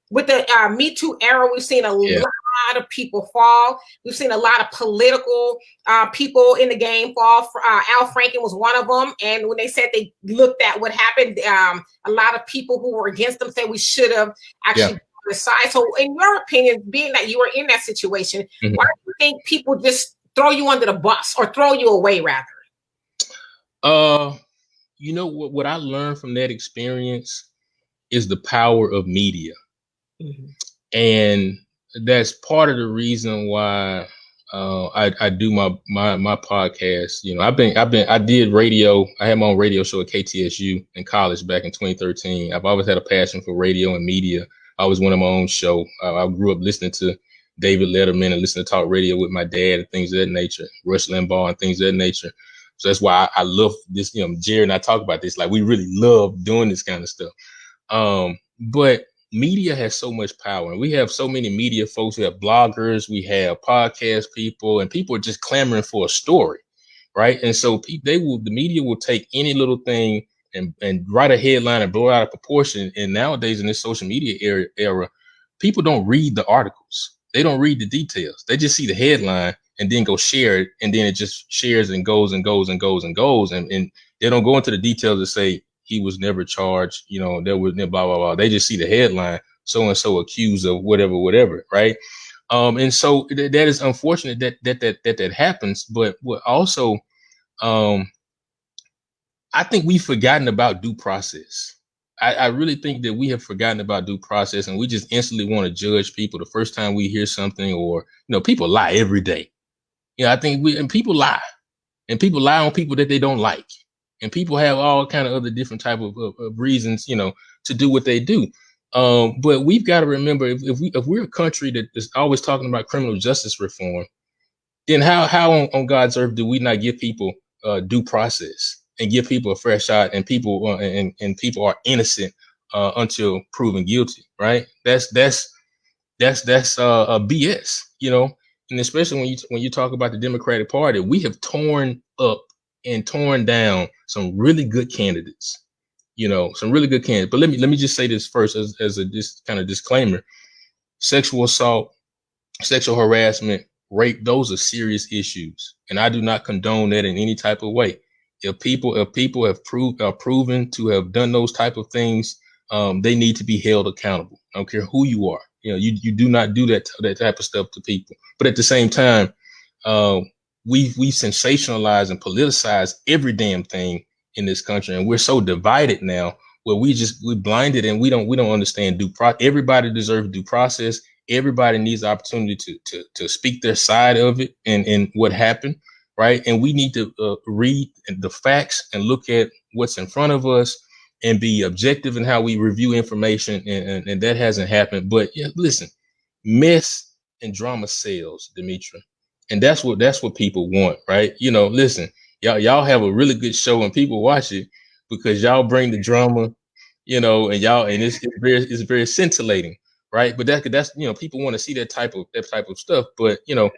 with the Me Too era, we've seen a lot of people fall. We've seen a lot of political people in the game fall. Al Franken was one of them. And when they said they looked at what happened, a lot of people who were against them said we should have actually side. So in your opinion, being that you were in that situation, why do you think people just throw you under the bus, or throw you away rather? You know what I learned from that experience is the power of media. And that's part of the reason why I do my podcast. You know, I did radio. I had my own radio show at KTSU in college back in 2013. I've always had a passion for radio and media. I always wanted my own show. I grew up listening to David Letterman and listening to talk radio with my dad and things of that nature, Rush Limbaugh and things of that nature. So that's why I love this. You know, Jared and I talk about this. Like, we really love doing this kind of stuff. But media has so much power, and we have so many media folks. We have bloggers, we have podcast people, and people are just clamoring for a story, right? And so the media will take any little thing and write a headline and blow it out of proportion. And nowadays in this social media era, people don't read the articles. They don't read the details. They just see the headline and then go share it. And then it just shares and goes and goes and goes and goes. And they don't go into the details to say he was never charged. You know, there was blah, blah, blah. They just see the headline, so-and-so accused of whatever. Right. And so that is unfortunate that happens. But what also, I think we've forgotten about due process. I really think that we have forgotten about due process, and we just instantly want to judge people the first time we hear something. Or, you know, people lie every day. You know, I think people lie, and people lie on people that they don't like, and people have all kind of other different type of reasons, you know, to do what they do. But we've got to remember, if we're a country that is always talking about criminal justice reform, then how on God's earth do we not give people due process and give people a fair shot, and people and people are innocent until proven guilty, right? That's a BS, you know. And especially when you talk about the Democratic Party, we have torn up and torn down some really good candidates, you know, some really good candidates. But let me just say this first as a just kind of disclaimer: sexual assault, sexual harassment, rape, those are serious issues, and I do not condone that in any type of way. If people have proven to have done those type of things, they need to be held accountable. I don't care who you are. You know, you do not do that type of stuff to people. But at the same time, we sensationalize and politicize every damn thing in this country, and we're so divided now where we're blinded and we don't understand due process. Everybody deserves due process. Everybody needs the opportunity to speak their side of it and what happened. Right. And we need to read the facts and look at what's in front of us and be objective in how we review information. And that hasn't happened. But yeah, listen, mess and drama sells, Demetra. And that's what people want. Right. You know, listen, y'all have a really good show and people watch it because y'all bring the drama, you know, and it's very scintillating. Right. But that's, you know, people want to see that type of stuff. But, you know,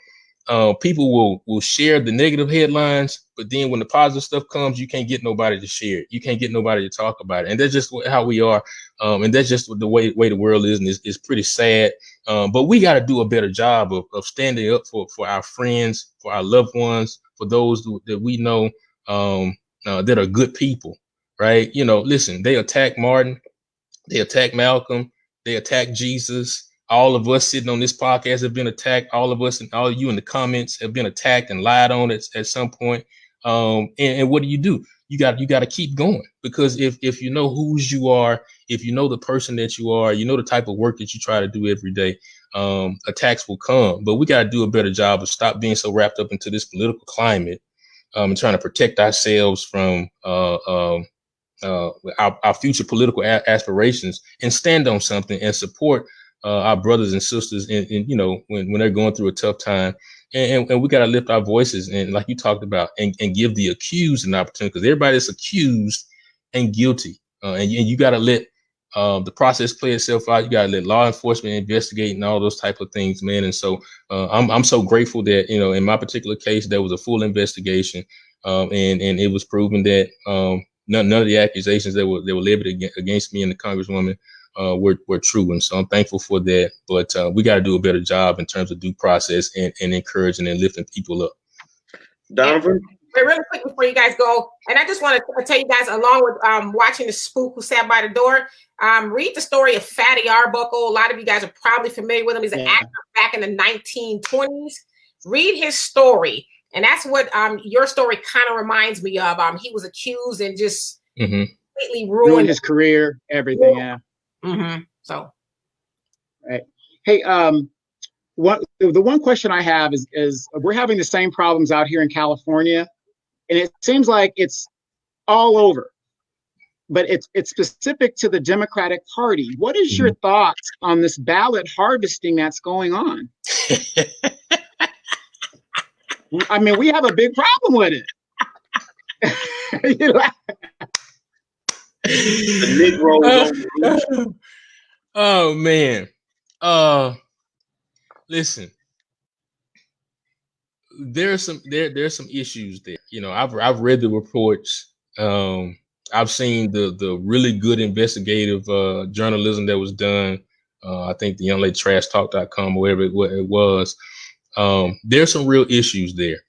people will share the negative headlines, but then when the positive stuff comes, you can't get nobody to share it. You can't get nobody to talk about it. And that's just how we are. And that's just the way the world is. And it's pretty sad. But we got to do a better job of standing up for our friends, for our loved ones, for those that we know that are good people, right? You know, listen, they attacked Martin, they attacked Malcolm, they attacked Jesus. All of us sitting on this podcast have been attacked. All of us and all of you in the comments have been attacked and lied on at some point. And what do? You got to keep going, because if you know whose you are, if you know the person that you are, you know the type of work that you try to do every day, attacks will come. But we got to do a better job of stop being so wrapped up into this political climate, and trying to protect ourselves from our future political aspirations, and stand on something and support our brothers and sisters in you know, when they're going through a tough time. And we got to lift our voices, and like you talked about, and give the accused an opportunity, because everybody is accused and guilty, and you got to let the process play itself out. You got to let law enforcement investigate and all those type of things, man. And so I'm so grateful that, you know, in my particular case, there was a full investigation, and it was proven that none of the accusations that were levied against me and the Congresswoman were true. And so I'm thankful for that. But we got to do a better job in terms of due process and encouraging and lifting people up. Donovan? Really quick before you guys go, and I just want to tell you guys, along with watching The Spook Who Sat by the Door, read the story of Fatty Arbuckle. A lot of you guys are probably familiar with him. He's an actor back in the 1920s. Read his story. And that's what your story kind of reminds me of. He was accused and just completely ruined his career, everything. Yeah. So, right. Hey, the one question I have is we're having the same problems out here in California, and it seems like it's all over, but it's specific to the Democratic Party. What is your thoughts on this ballot harvesting that's going on? I mean, we have a big problem with it. The Negroes. Oh man. Listen. There's some issues there. You know, I've read the reports. I've seen the really good investigative journalism that was done. I think the young lady trashtalk.com, wherever it was. There's some real issues there.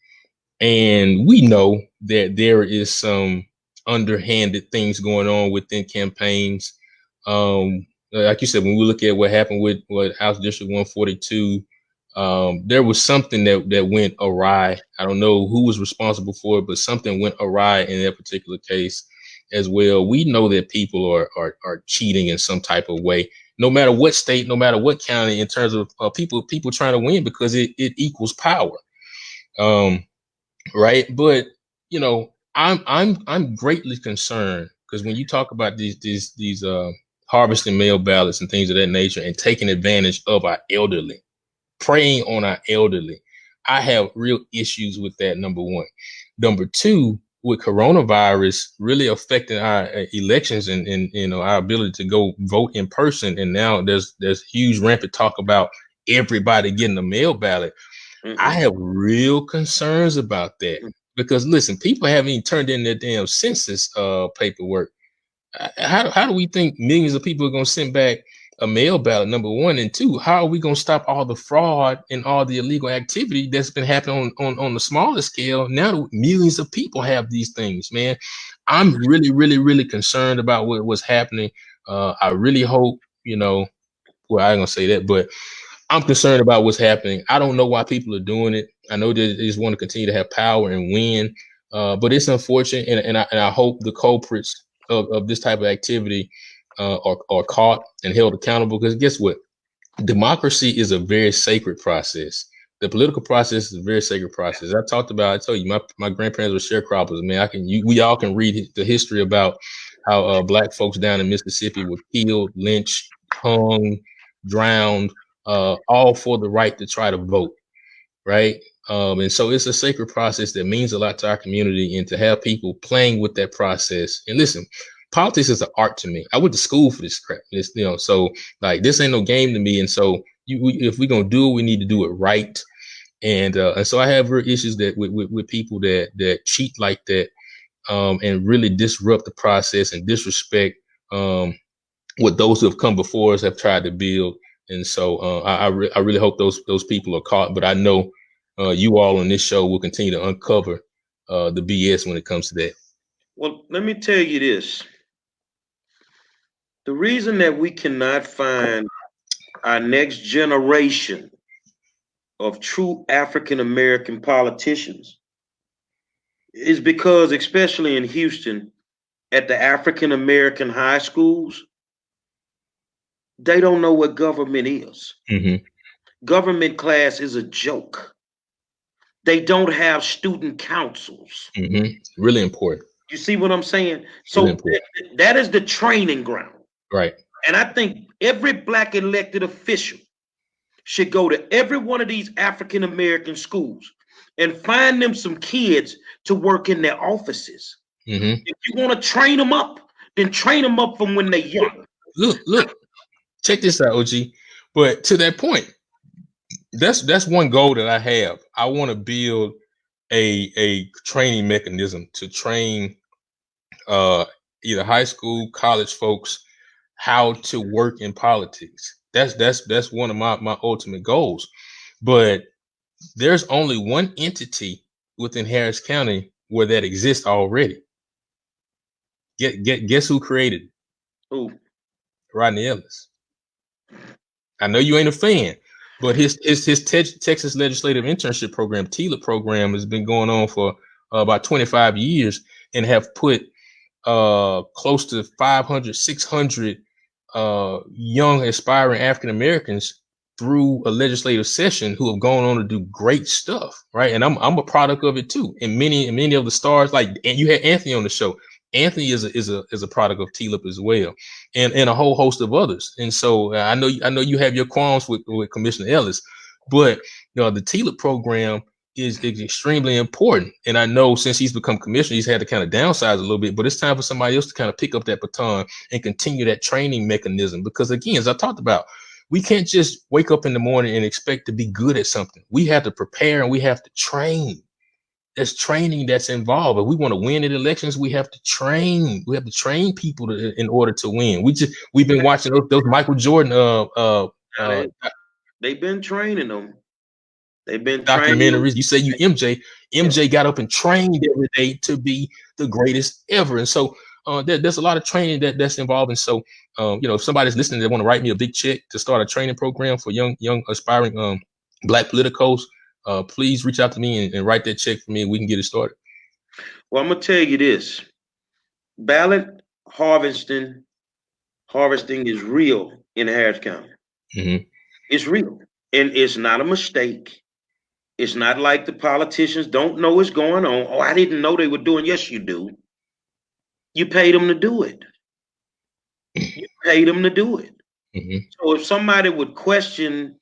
And we know that there is some underhanded things going on within campaigns. Like you said, when we look at what happened with House District 142, there was something that went awry. I don't know who was responsible for it, but something went awry in that particular case as well. We know that people are cheating in some type of way, no matter what state, no matter what county, in terms of people trying to win, because it equals power. Right. But, you know, I'm greatly concerned, because when you talk about these harvesting mail ballots and things of that nature, and taking advantage of our elderly, preying on our elderly, I have real issues with that. Number one. Number two, with coronavirus really affecting our elections and you know, our ability to go vote in person. And now there's huge rampant talk about everybody getting a mail ballot. I have real concerns about that, because listen, people haven't even turned in their damn census paperwork. How do we think millions of people are going to send back a mail ballot? Number one. And two, how are we going to stop all the fraud and all the illegal activity that's been happening on the smaller scale? Now millions of people have these things, man. I'm really, really, really concerned about what's happening. I really hope, you know, well, I ain't gonna say that, but I'm concerned about what's happening. I don't know why people are doing it. I know they just want to continue to have power and win, but it's unfortunate. And I hope the culprits of this type of activity are caught and held accountable, because guess what? Democracy is a very sacred process. The political process is a very sacred process. I told you, my grandparents were sharecroppers, man. We all can read the history about how black folks down in Mississippi were killed, lynched, hung, drowned, all for the right to try to vote, right? And so it's a sacred process that means a lot to our community, and to have people playing with that process. And listen, politics is an art to me. I went to school for this crap. So like, this ain't no game to me. And so if we're gonna do it, we need to do it right. And so I have real issues that with people that cheat like that, and really disrupt the process and disrespect what those who have come before us have tried to build. And so I really hope those people are caught. But I know you all on this show will continue to uncover the BS when it comes to that. Well, let me tell you this. The reason that we cannot find our next generation of true African American politicians is because, especially in Houston, at the African American high schools, they don't know what government is. Mm-hmm. Government class is a joke. They don't have student councils. Mm-hmm. Really important. You see what I'm saying? So Really that is the training ground. Right. And I think every black elected official should go to every one of these African American schools and find them some kids to work in their offices. Mm-hmm. If you want to train them up, then train them up from when they're young. Look, check this out, OG. But to that point, that's one goal that I have. I want to build a training mechanism to train either high school, college folks how to work in politics. That's one of my ultimate goals. But there's only one entity within Harris County where that exists already. Guess who created it? Who? Rodney Ellis. I know you ain't a fan, but his Texas Legislative Internship Program, TLIP program, has been going on for about 25 years and have put close to 500, 600 young aspiring African Americans through a legislative session who have gone on to do great stuff, right? And I'm a product of it too. And many of the stars, and you had Anthony on the show. Anthony is a product of TLIP as well, and a whole host of others. And so I know you have your qualms with Commissioner Ellis, but the TLIP program is extremely important. And I know since he's become commissioner, he's had to kind of downsize a little bit, but it's time for somebody else to kind of pick up that baton and continue that training mechanism. Because again, as I talked about, we can't just wake up in the morning and expect to be good at something. We have to prepare and we have to train. There's training that's involved. If we want to win in elections, we have to train. We have to train people in order to win. We've been watching those Michael Jordan they've been training them. They've been documentaries. You say you MJ got up and trained every day to be the greatest ever. And so there's a lot of training that's involved. And so if somebody's listening, they want to write me a big check to start a training program for young aspiring black politicos. Please reach out to me and write that check for me, and we can get it started. Well, I'm gonna tell you this: ballot harvesting is real in Harris County. Mm-hmm. It's real, and it's not a mistake. It's not like the politicians don't know what's going on. Oh, I didn't know they were doing. Yes, you do. You paid them to do it. You paid them to do it. Mm-hmm. So if somebody would question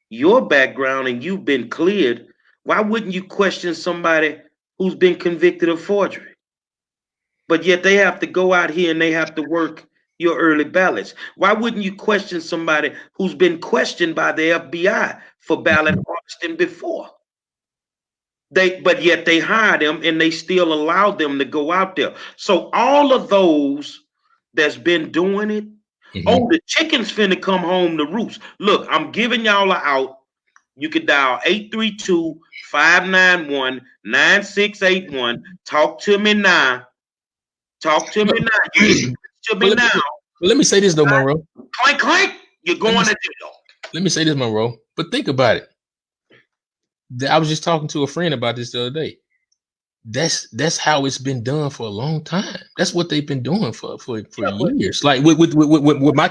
your background and you've been cleared, why wouldn't you question somebody who's been convicted of forgery? But yet they have to go out here and they have to work your early ballots. Why wouldn't you question somebody who's been questioned by the FBI for ballot harvesting before? But yet they hire them and they still allow them to go out there. So all of those that's been doing it, oh, the chicken's finna come home to roost. Look, I'm giving y'all an out. You could dial 832-591-9681. Talk to me now. Talk to me now. Let me say this though, Monroe. Clank, clank. You're going to jail. Let me say this, Monroe. But think about it. I was just talking to a friend about this the other day. That's how it's been done for a long time. That's what they've been doing for years. Like with my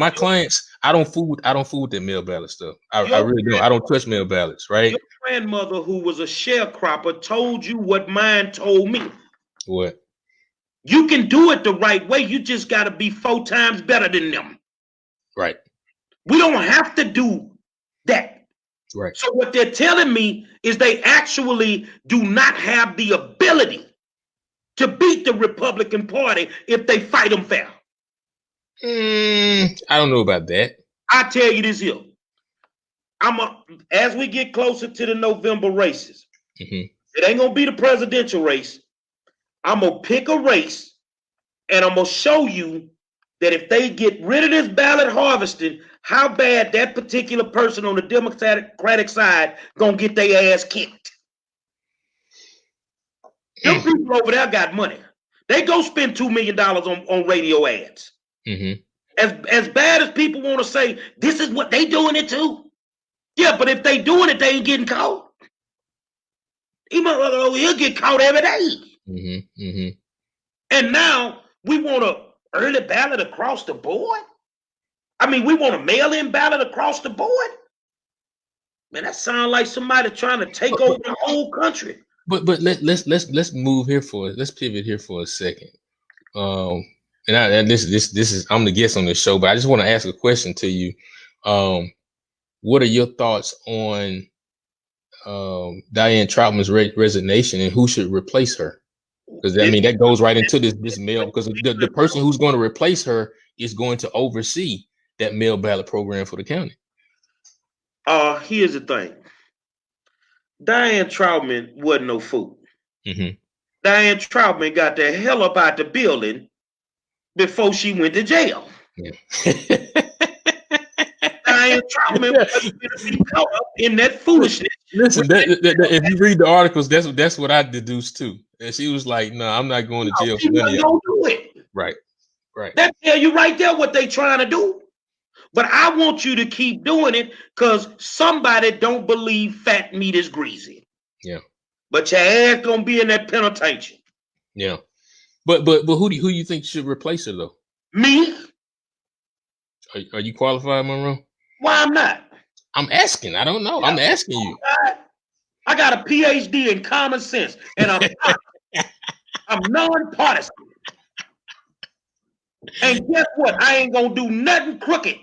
clients, I don't fool with that mail ballot stuff. I really don't. I don't touch mail ballots, right? Your grandmother, who was a sharecropper, told you what mine told me. What? You can do it the right way. You just got to be 4 times better than them. Right. We don't have to do that. Right. So what they're telling me is they actually do not have the ability to beat the Republican Party if they fight them fair. I don't know about that. I tell you this here. As we get closer to the November races, it ain't gonna be the presidential race. I'm gonna pick a race and I'm gonna show you that if they get rid of this ballot harvesting, how bad that particular person on the Democratic side gonna get their ass kicked. Them people over there got money. They go spend $2 million on radio ads. Mm-hmm. As bad as people want to say, this is what they doing it too. Yeah, but if they doing it, they ain't getting caught. He'll get caught every day. Mm-hmm. Mm-hmm. And now we want a early ballot across the board. I mean, we want a mail-in ballot across the board. Man, that sounds like somebody trying to take over the whole country. But let's move here let's pivot here for a second. And this is I'm the guest on this show, but I just want to ask a question to you. What are your thoughts on Diane Troutman's resignation and who should replace her? Because I mean that goes right into this mail, because the person who's going to replace her is going to oversee that mail ballot program for the county. Here's the thing. Diane Troutman wasn't no fool. Mm-hmm. Diane Troutman got the hell up out the building before she went to jail. Yeah. Diane Troutman wasn't going to be caught up in that foolishness. Listen, if you read the articles, that's what I deduced too. And she was like, "No, I'm not going to jail for none of y'all." Do it. Right. That tell you right there what they trying to do. But I want you to keep doing it because somebody don't believe fat meat is greasy. Yeah. But your ass gonna be in that penitentiary. Yeah. But who do you think should replace her though? Me? Are you qualified, Monroe? Why I'm not? I'm asking. I don't know. I'm asking you. I got a PhD in common sense, and I'm nonpartisan. And guess what? I ain't gonna do nothing crooked.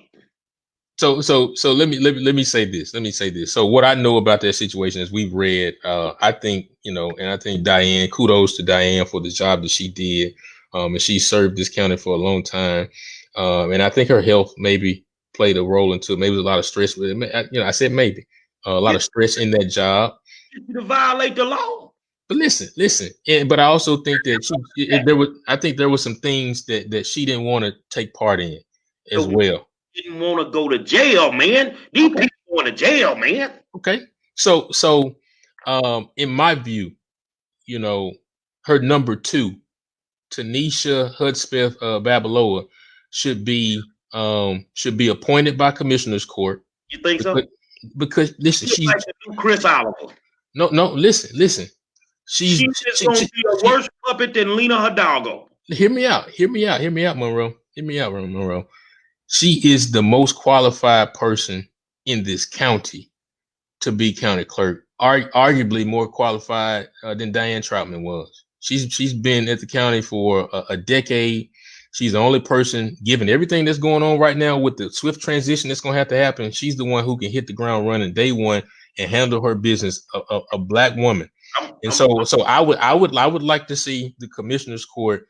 So let me say this. Let me say this. So what I know about that situation is we've read. I think and I think Diane. Kudos to Diane for the job that she did. And she served this county for a long time. And I think her health maybe played a role into it. Maybe a lot of stress with it. I said maybe a lot of stress in that job. To violate the law. But listen. But I also think that I think there were some things that she didn't want to take part in as well. Didn't want to go to jail, man. These people going to jail, man. Okay. So in my view, her number 2, Tanisha Hudspeth Babaloa, should be appointed by Commissioner's Court. You think so? Because listen, she's like the new Chris Oliver. No, listen. She's just gonna be a worse puppet than Lena Hidalgo. Hear me out, Monroe. Hear me out, Monroe. She is the most qualified person in this county to be county clerk. Arguably more qualified than Diane Troutman was. She's been at the county for a decade. She's the only person, given everything that's going on right now with the swift transition that's going to have to happen. She's the one who can hit the ground running day one and handle her business. A black woman, and so I would like to see the Commissioner's Court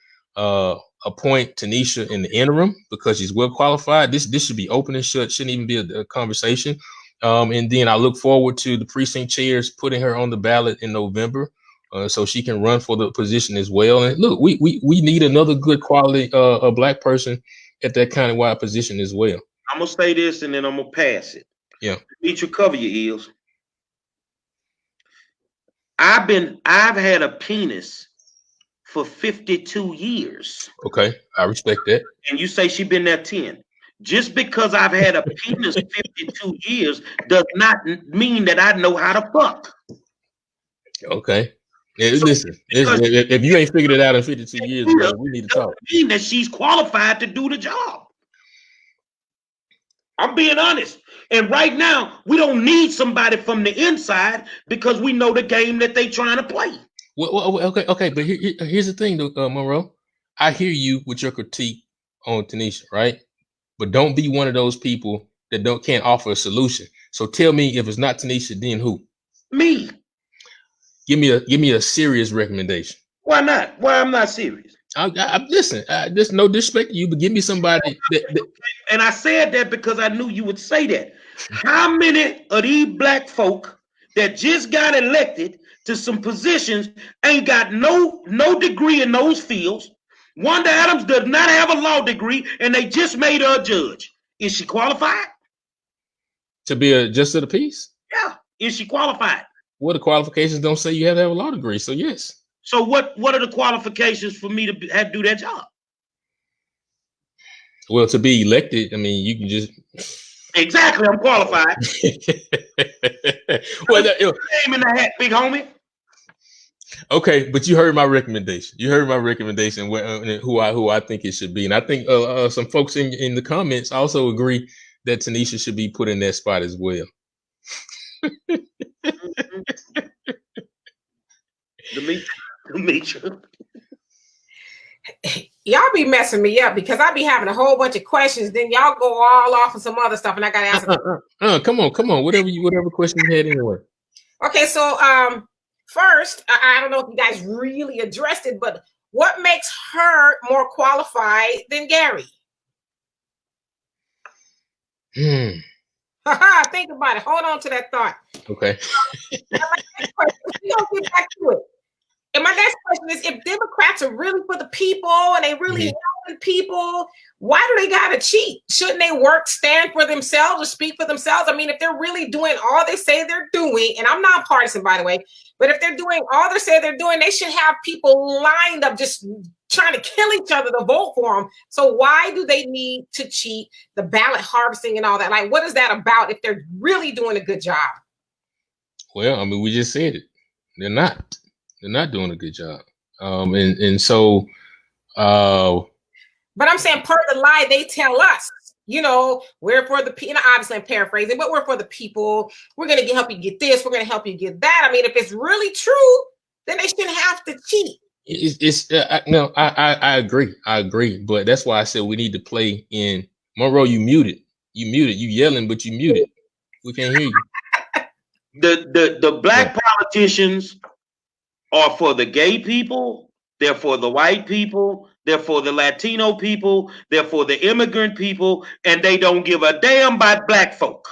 appoint Tanisha in the interim because she's well qualified. This should be open and shut. Shouldn't even be a conversation. And then I look forward to the precinct chairs putting her on the ballot in November. So she can run for the position as well. And look, we need another good quality a black person at that countywide position as well. I'm gonna say this and then I'm gonna pass it. Yeah. Demetra, cover your ears. I've had a penis for 52 years. Okay, I respect that. And you say she been there 10. Just because I've had a penis 52 years does not mean that I know how to fuck. Okay. Listen, if you ain't figured it out in 52 years, bro, we need to talk. Mean that she's qualified to do the job. I'm being honest. And right now, we don't need somebody from the inside because we know the game that they trying to play. Well, okay. But here's the thing, Monroe. I hear you with your critique on Tanisha, right? But don't be one of those people that can't offer a solution. So tell me, if it's not Tanisha, then who? Me. Give me a serious recommendation. Why not? Why I'm not serious? Listen. There's no disrespect to you, but give me somebody that. And I said that because I knew you would say that. How many of these black folk that just got elected to some positions ain't got no degree in those fields? Wanda Adams does not have a law degree, and they just made her a judge. Is she qualified to be a justice of the peace? Yeah. Is she qualified? Well, the qualifications don't say you have to have a law degree, so yes. So what are the qualifications for me to have do that job? Well, to be elected, I mean, you can just exactly. I'm qualified. Well, name in the hat, big homie. Okay, but you heard my recommendation. You heard my recommendation. Who I think it should be, and I think some folks in the comments also agree that Tanisha should be put in that spot as well. Demetra. Y'all be messing me up because I be having a whole bunch of questions. Then y'all go all off of some other stuff, and I gotta answer. Come on. Whatever question you had anyway. Okay, so first, I don't know if you guys really addressed it, but what makes her more qualified than Gary? Think about it. Hold on to that thought. Okay. We don't get back to it. And my next question is, if Democrats are really for the people and they really helping people, why do they gotta cheat? Shouldn't they stand for themselves or speak for themselves? I mean, if they're really doing all they say they're doing, and I'm not partisan, by the way, but if they're doing all they say they're doing, they should have people lined up just trying to kill each other to vote for them. So why do they need to cheat, the ballot harvesting and all that? Like, what is that about if they're really doing a good job? Well, I mean, we just said it. They're not. They're not doing a good job. And so but I'm saying per the lie they tell us, we're for the people. Obviously I'm paraphrasing, but we're for the people. We're gonna help you get this, we're gonna help you get that. I mean, if it's really true, then they shouldn't have to cheat. I agree. But that's why I said we need to play in Monroe. You muted, you yelling, but you muted. We can't hear you. The black politicians are for the gay people, they're for the white people, they're for the Latino people, they're for the immigrant people, and they don't give a damn about black folk.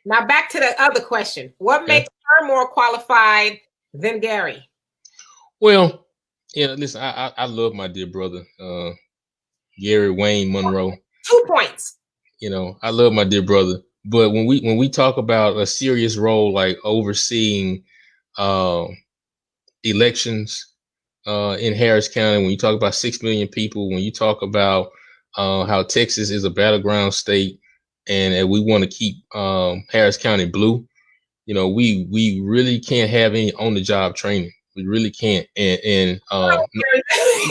Now back to the other question. What makes her more qualified than Gary? Well, listen, I love my dear brother, Gary Wayne Monroe. 2 points. I love my dear brother. But when we talk about a serious role like overseeing elections in Harris County, when you talk about 6 million people, when you talk about how Texas is a battleground state and we want to keep Harris County blue, we really can't have any on-the-job training. We really can't. And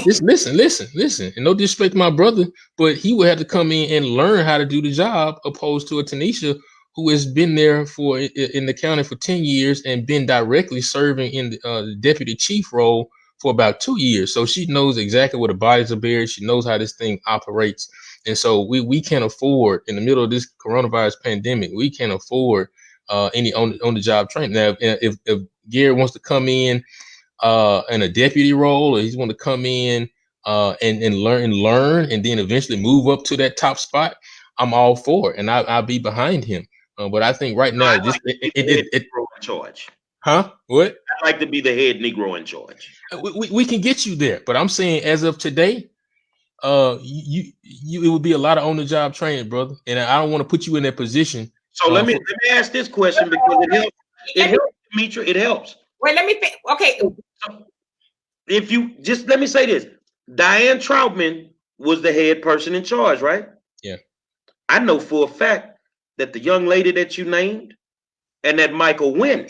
just listen. And no disrespect to my brother, but he would have to come in and learn how to do the job, opposed to a Tanisha who has been there in the county for 10 years and been directly serving in the deputy chief role for about 2 years. So she knows exactly what the bodies are buried. She knows how this thing operates. And so we can't afford, in the middle of this coronavirus pandemic, we can't afford any on the job training. Now, if Gary wants to come in a deputy role, or he's want to come in and learn and then eventually move up to that top spot, I'm all for it, and I'll be behind him. But I think right now, Negro in charge. Huh? What? I'd like to be the head Negro in charge. We can get you there, but I'm saying as of today, it would be a lot of on the job training, brother, and I don't want to put you in that position. So let me ask this question because it helps. It helps, Demetra. It helps. Wait, let me think. Okay. If you just let me say this, Diane Troutman was the head person in charge, right? Yeah. I know for a fact that the young lady that you named and that Michael Wynn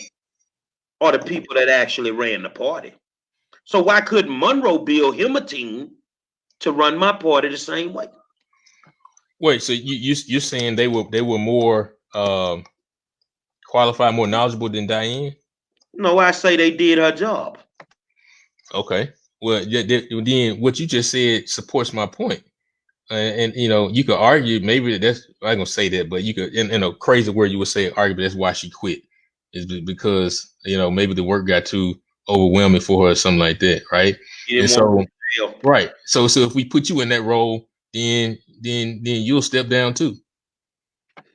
are the people that actually ran the party. So why couldn't Monroe build him a team to run my party the same way? Wait, so you're saying they were more qualified, more knowledgeable than Diane? No, I say they did her job. Okay. Well, then what you just said supports my point. And you could argue maybe that's, I'm not gonna say that, but you could, in a crazy word, you would say argue that's why she quit, is because maybe the work got too overwhelming for her or something like that, right? And so right. So if we put you in that role, then you'll step down too.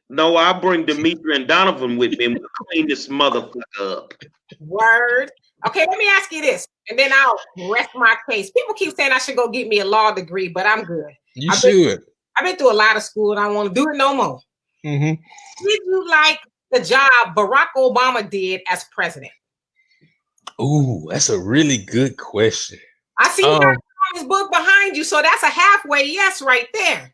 No, I'll bring Demetra and Donovan with me and we'll clean this motherfucker up. Word. Okay, let me ask you this, and then I'll rest my case. People keep saying I should go get me a law degree, but I'm good. I've been through a lot of school and I don't want to do it no more. Mm-hmm. Did you like the job Barack Obama did as president? Ooh, that's a really good question. I see you got his book behind you, so that's a halfway yes right there.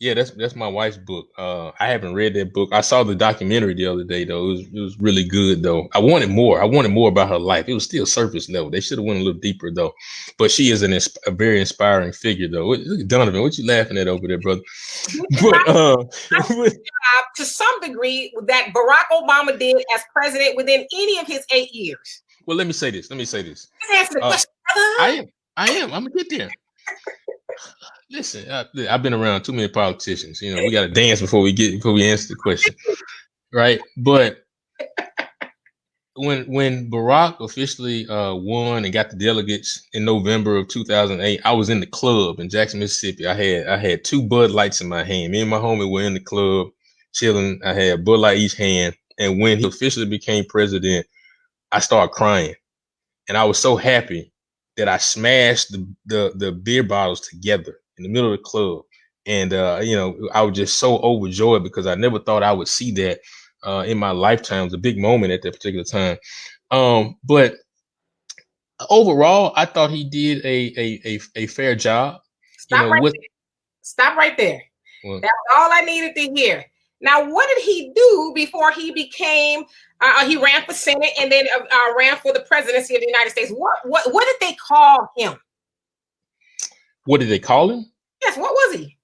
Yeah, that's my wife's book. I haven't read that book. I saw the documentary the other day though. It was really good though. I wanted more. I wanted more about her life. It was still surface level. They should have went a little deeper though. But she is a very inspiring figure though. Look at Donovan, what you laughing at over there, brother? But to some degree that Barack Obama did as president within any of his 8 years. Well, let me say this. Answer the question, I am. I'm gonna get there. Listen, I've been around too many politicians. You know, we got to dance before we answer the question, right? But when Barack officially won and got the delegates in November of 2008, I was in the club in Jackson, Mississippi. I had 2 Bud Lights in my hand. Me and my homie were in the club chilling. I had Bud Light each hand, and when he officially became president, I started crying, and I was so happy that I smashed the beer bottles together in the middle of the club. And, I was just so overjoyed because I never thought I would see that in my lifetime. It was a big moment at that particular time. But overall, I thought he did a fair job. Stop right there. Well, that's all I needed to hear. Now, what did he do before he became, he ran for Senate and then ran for the presidency of the United States? What did they call him? What did they call him? Yes, what was he?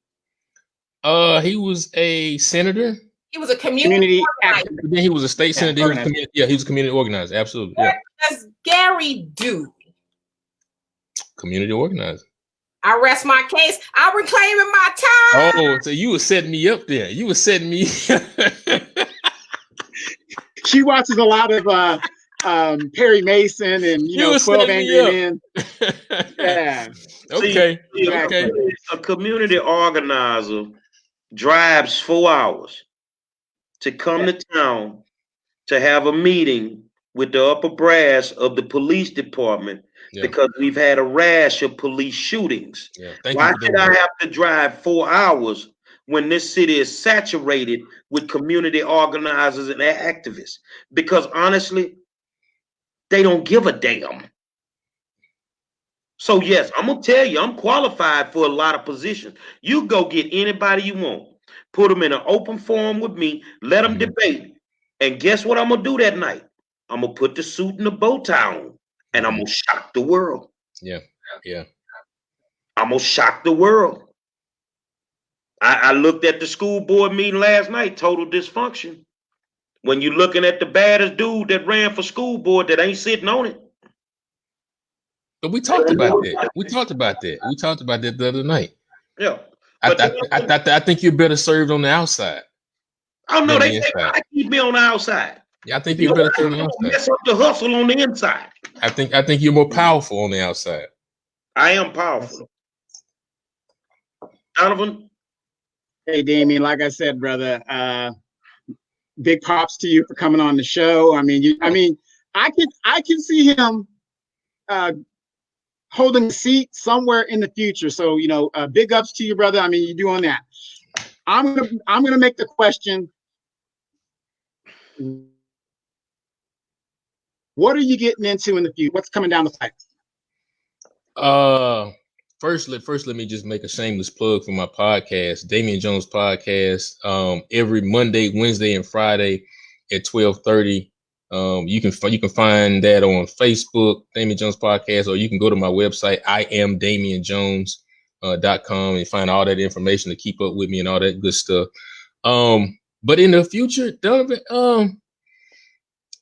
He was a senator. He was a community organizer. Then he was a state senator. He was a community organizer. Absolutely. What does Gary do? Community organizer. I rest my case. I'm reclaiming my time. Oh, so you were setting me up there. You were setting me. She watches a lot of Perry Mason and 12 Angry Men. Yeah. Okay. See, okay. A community organizer drives 4 hours to come to town to have a meeting with the upper brass of the police department because we've had a rash of police shootings. Why should I have to drive 4 hours when this city is saturated with community organizers and activists? Because honestly, they don't give a damn. So yes, I'm gonna tell you, I'm qualified for a lot of positions. You go get anybody you want, put them in an open forum with me, let them debate, and guess what I'm gonna do that night? I'm gonna put the suit and the bow tie on, and I'm gonna shock the world. Yeah. I'm gonna shock the world. I looked at the school board meeting last night, total dysfunction. When you're looking at the baddest dude that ran for school board that ain't sitting on it. But we talked about that. We talked about that the other night. Yeah. I think you're better served on the outside. Oh no, they gotta keep me on the outside. Yeah, I think you're better served on the outside. Mess up the hustle on the inside. I think you're more powerful on the outside. I am powerful. Donovan. Hey Damien, like I said, brother, big props to you for coming on the show. I can see him holding a seat somewhere in the future. So, big ups to you, brother. I mean, you're doing that. I'm gonna make the question. What are you getting into in the future? What's coming down the pipe? First, let me just make a shameless plug for my podcast, Damian Jones Podcast. Every Monday, Wednesday, and Friday at 12:30. You can find that on Facebook, Damian Jones Podcast, or you can go to my website, IamDamianJones.com, and find all that information to keep up with me and all that good stuff. But in the future, Donovan,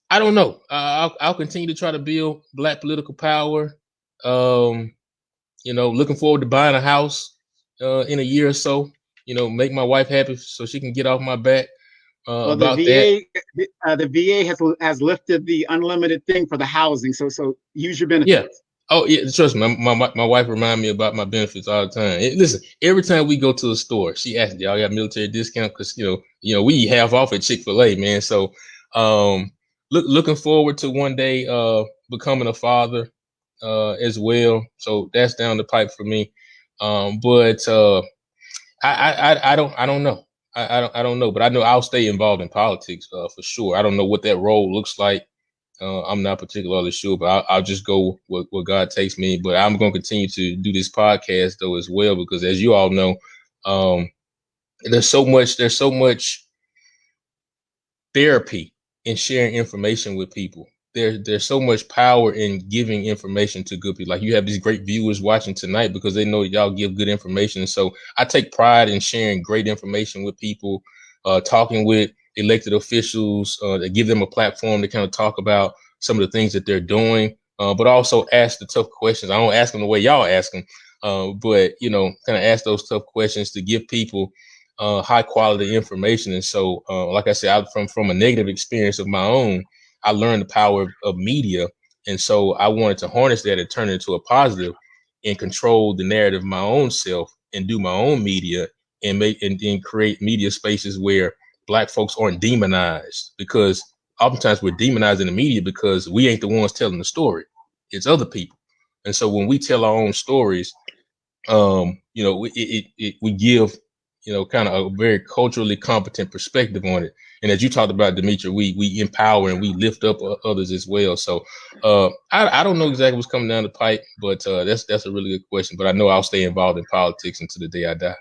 I don't know. I'll continue to try to build Black political power. Looking forward to buying a house in a year or so. Make my wife happy so she can get off my back. The VA has lifted the unlimited thing for the housing, so use your benefits. Yeah. Oh yeah, trust me. My wife reminds me about my benefits all the time. Listen, every time we go to a store, she asks, "Y'all got military discount?" Because we eat half off at Chick-fil-A, man. So looking forward to one day becoming a father as well. So that's down the pipe for me. But I don't know. I don't know, but I know I'll stay involved in politics for sure. I don't know what that role looks like I'm not particularly sure, but I'll just go where God takes me. But I'm going to continue to do this podcast though as well, because as you all know, there's so much therapy in sharing information with people. There's so much power in giving information to good people. Like you have these great viewers watching tonight because they know y'all give good information. So I take pride in sharing great information with people, talking with elected officials, that give them a platform to kind of talk about some of the things that they're doing, but also ask the tough questions. I don't ask them the way y'all ask them, but kind of ask those tough questions to give people high quality information. And so, like I said, from a negative experience of my own, I learned the power of media. And so I wanted to harness that and turn it into a positive and control the narrative of my own self and do my own media and create media spaces where Black folks aren't demonized, because oftentimes we're demonized in the media because we ain't the ones telling the story. It's other people. And so when we tell our own stories, we give, kind of a very culturally competent perspective on it. And as you talked about, Demetra, we empower and we lift up others as well. So I don't know exactly what's coming down the pipe, but that's a really good question. But I know I'll stay involved in politics until the day I die.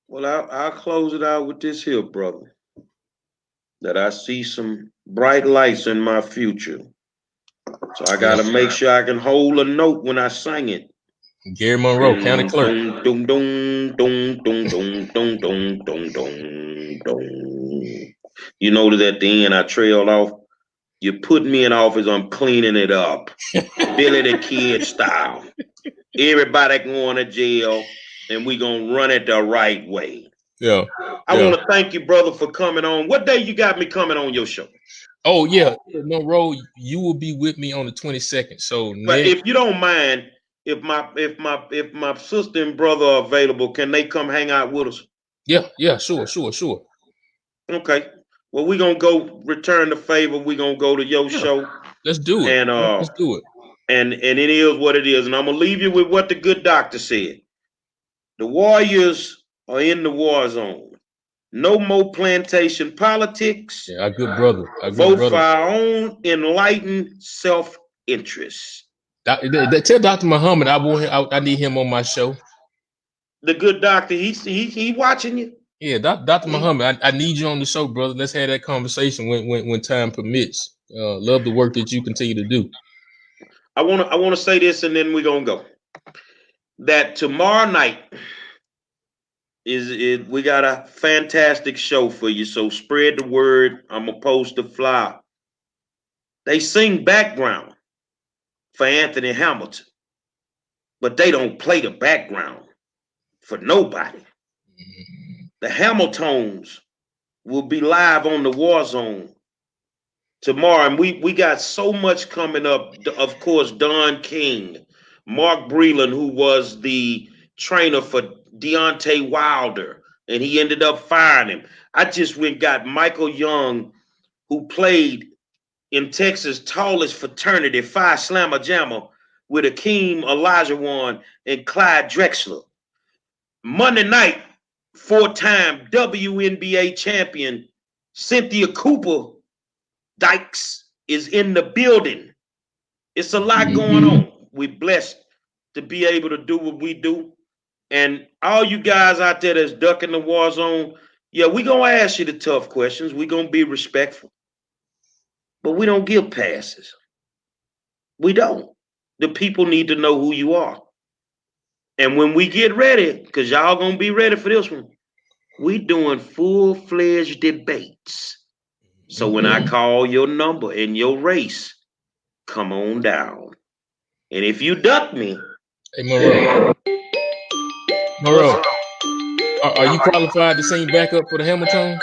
Well, I'll close it out with this here, brother. That I see some bright lights in my future. So I gotta make sure I can hold a note when I sing it. Gary Monroe, County Clerk. Dum, dum, dum, dum, dum, dum, dum, dum, dum, dum. You notice at the end I trailed off. You put me in office, I'm cleaning it up. Billy the Kid style. Everybody going to jail, and we gonna run it the right way. Yeah. I want to thank you, brother, for coming on. What day you got me coming on your show? Oh yeah, Monroe, you will be with me on the 22nd. So, but if you don't mind, if my sister and brother are available, can they come hang out with us? Yeah, sure. Okay. Well, we're gonna go return the favor. We're gonna go to your show. Let's do it. And let's do it. And it is what it is. And I'm gonna leave you with what the good doctor said. The Warriors are in the war zone. No more plantation politics. Yeah, our good brother. Vote for our own enlightened self-interest. Tell Dr. Muhammad I need him on my show. The good doctor, he watching you. Yeah, Dr. Muhammad, I need you on the show, brother. Let's have that conversation when time permits. Love the work that you continue to do. I wanna say this, and then we're gonna go. That tomorrow night we got a fantastic show for you. So spread the word. I'm gonna post the flyer. They sing background for Anthony Hamilton, but they don't play the background for nobody. The Hamiltons will be live on the War Zone tomorrow, and we got so much coming up. Of course, Don King, Mark Breland, who was the trainer for Deontay Wilder, and he ended up firing him. I just went got Michael Young, who played in Texas' tallest fraternity, Phi Slamma Jamma, with Akeem Olajuwon and Clyde Drexler. Monday night, 4-time WNBA champion Cynthia Cooper Dykes is in the building. It's a lot going on. We're blessed to be able to do what we do. And all you guys out there that's ducking the war zone, yeah, we're going to ask you the tough questions. We're going to be respectful. But we don't give passes. We don't. The people need to know who you are. And when we get ready, because y'all going to be ready for this one, we doing full-fledged debates. So when I call your number in your race, come on down. And if you duck me, hey Monroe, are you qualified to sing backup for the Hamilton?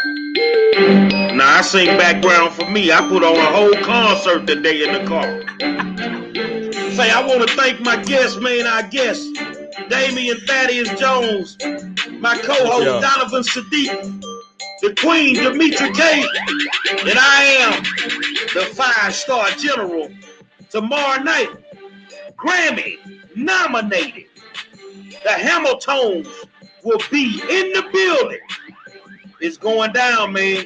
Nah, I sing background for me. I put on a whole concert today in the car. Say, I want to thank my guest, man, our guest, Damian Thaddeus Jones, my co-host, Donovan Sadiq, the queen, Demetra Kaye, and I am the 5-star general. Tomorrow night, Grammy nominated. The Hamiltons will be in the building. It's going down, man.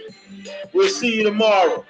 We'll see you tomorrow.